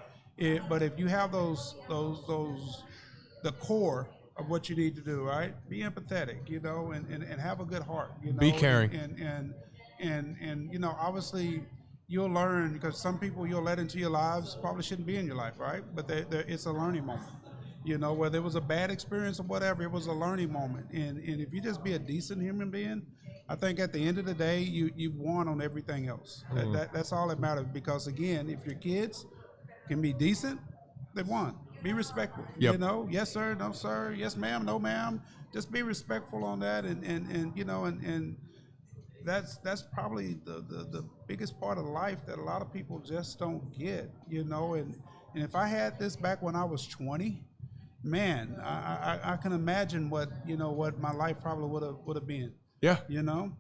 but if you have the core of what you need to do, right? Be empathetic, you know, and have a good heart, you know. Be caring. And you know, obviously you'll learn, because some people you'll let into your lives probably shouldn't be in your life, right? But it's a learning moment. You know, whether it was a bad experience or whatever, it was a learning moment. And if you just be a decent human being, I think at the end of the day, you've won on everything else. That's all that matters, because again, if your kids can be decent, they won. Be respectful. Yep. You know, yes sir, no sir, yes ma'am, no ma'am. Just be respectful on that, and you know, and that's probably the biggest part of life that a lot of people just don't get. You know, and if I had this back when I was 20, man, I can imagine what my life probably would have been. Yeah. You know,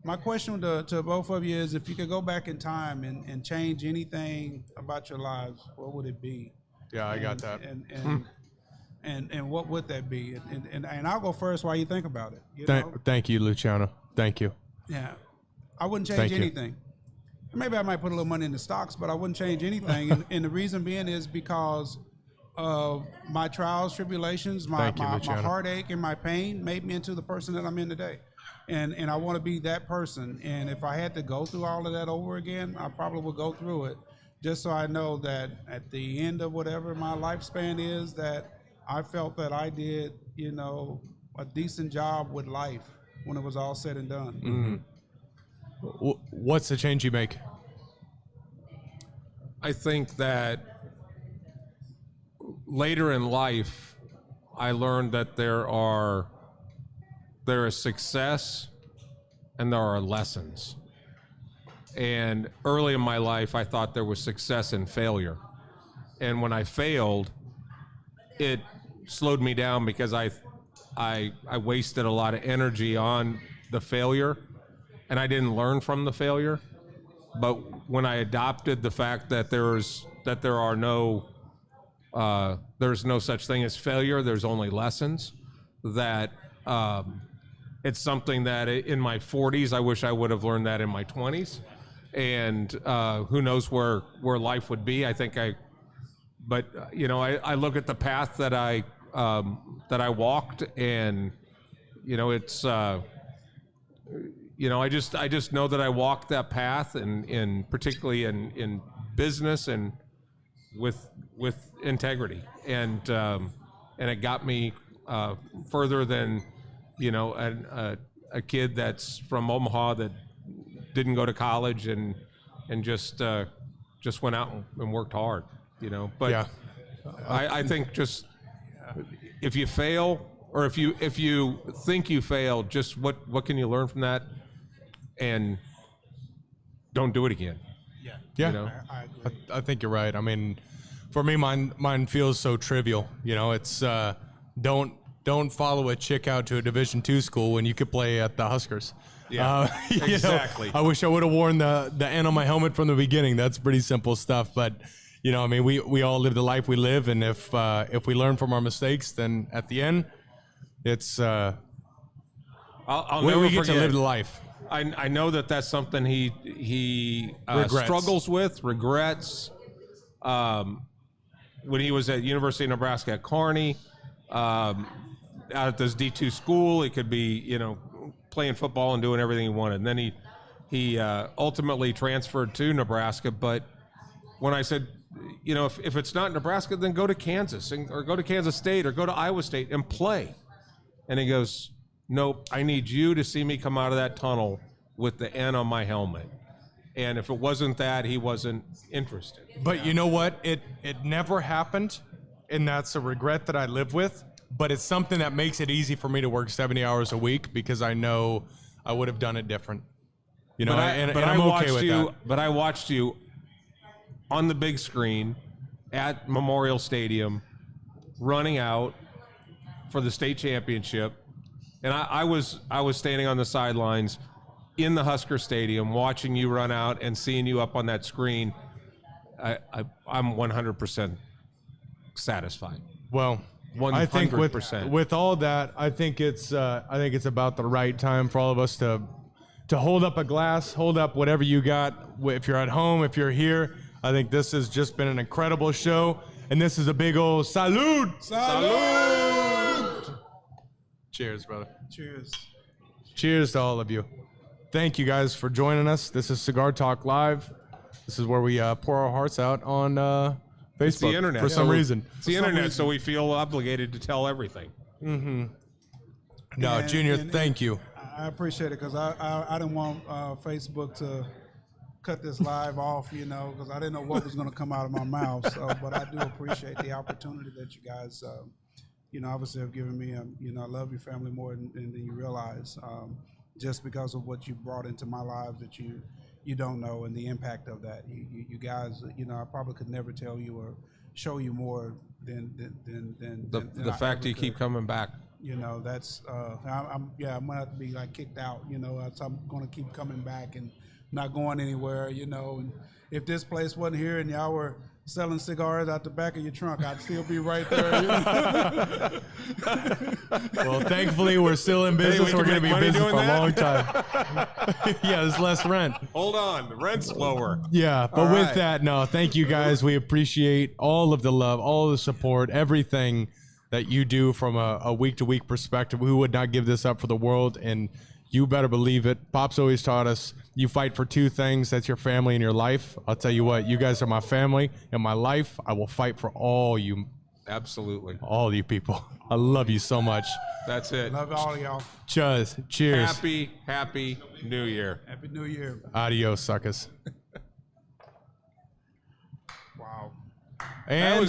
my question to both of you is, if you could go back in time and change anything about your lives, what would it be? Yeah, I got that. And what would that be? And I'll go first while you think about it. You know? Thank you, Luciano. Thank you. Yeah, I wouldn't change anything. Maybe I might put a little money in the stocks, but I wouldn't change anything. and the reason being is because of my trials, tribulations, my heartache and my pain made me into the person that I'm in today. And I want to be that person. And if I had to go through all of that over again, I probably would go through it, just so I know that at the end of whatever my lifespan is, that I felt that I did, you know, a decent job with life when it was all said and done. Mm-hmm. What's the change you make? I think that later in life, I learned that there is success and there are lessons. And early in my life, I thought there was success in failure. And when I failed, it slowed me down, because I wasted a lot of energy on the failure, and I didn't learn from the failure. But when I adopted the fact that there's no such thing as failure, there's only lessons, that it's something that in my 40s, I wish I would have learned that in my 20s. And who knows where life would be. I look at the path that I walked, and it's I just know that I walked that path, and particularly in business and with integrity, and it got me further than a kid that's from Omaha that didn't go to college and just went out and worked hard, But yeah. I think just if you fail, or if you think you failed, just what can you learn from that, and don't do it again. Yeah. I agree. I think you're right. I mean, for me, mine feels so trivial. It's don't don't follow a chick out to a Division II school when you could play at the Huskers. Yeah, you exactly. know, I wish I would have worn the N on my helmet from the beginning. That's pretty simple stuff. But, you know, I mean, we all live the life we live. And if we learn from our mistakes, then at the end, it's I'll never we get forget. to live the life. I know that's something he Regrets. struggles with, regrets. When he was at University of Nebraska at Kearney, out at this D2 school, he could be, you know, playing football and doing everything he wanted. And then he ultimately transferred to Nebraska. But when I said, you know, if it's not Nebraska, then go to Kansas or go to Kansas State or go to Iowa State and play. And he goes, nope, I need you to see me come out of that tunnel with the N on my helmet. And if it wasn't that, he wasn't interested. But you know what? It never happened, and that's a regret that I live with. But it's something that makes it easy for me to work 70 hours a week because I know I would have done it different. You know, and I'm okay with that. But I watched you on the big screen at Memorial Stadium running out for the state championship. And I was standing on the sidelines in the Husker Stadium watching you run out and seeing you up on that screen. I'm 100% satisfied. Well, 100%. I think with all that, I think it's about the right time for all of us to hold up a glass, hold up whatever you got. If you're at home, if you're here, I think this has just been an incredible show, and this is a big old salud. Salud! Cheers, brother. Cheers. Cheers to all of you. Thank you guys for joining us. This is Cigar Talk Live. This is where we pour our hearts out on Facebook It's the internet for some reason. It's the internet, so we feel obligated to tell everything. No, Junior, thank you. I appreciate it because I didn't want Facebook to cut this live off, you know, because I didn't know what was going to come out of my mouth. So, but I do appreciate the opportunity that you guys, you know, obviously have given me. You know, I love your family more than you realize, just because of what you brought into my lives that you don't know, and the impact of that. You guys, you know, I probably could never tell you or show you more than The fact that you keep coming back. You know, that's I'm gonna have to be like kicked out. You know, so I'm gonna keep coming back and not going anywhere. You know, and if this place wasn't here and y'all were selling cigars out the back of your trunk, I'd still be right there. You know? Well, thankfully, we're still in business. We're going to be in business for a long time. Yeah, there's less rent. Hold on, the rent's lower. Yeah, but with that, no, thank you guys. We appreciate all of the love, all the support, everything that you do from a week-to-week perspective. We would not give this up for the world, and you better believe it. Pop's always taught us you fight for two things. That's your family and your life. I'll tell you what, you guys are my family and my life. I will fight for all you. Absolutely. All you people. I love you so much. That's it. Love all of y'all. Cheers. Happy New Year. Happy New Year. Adios, suckers. Wow. And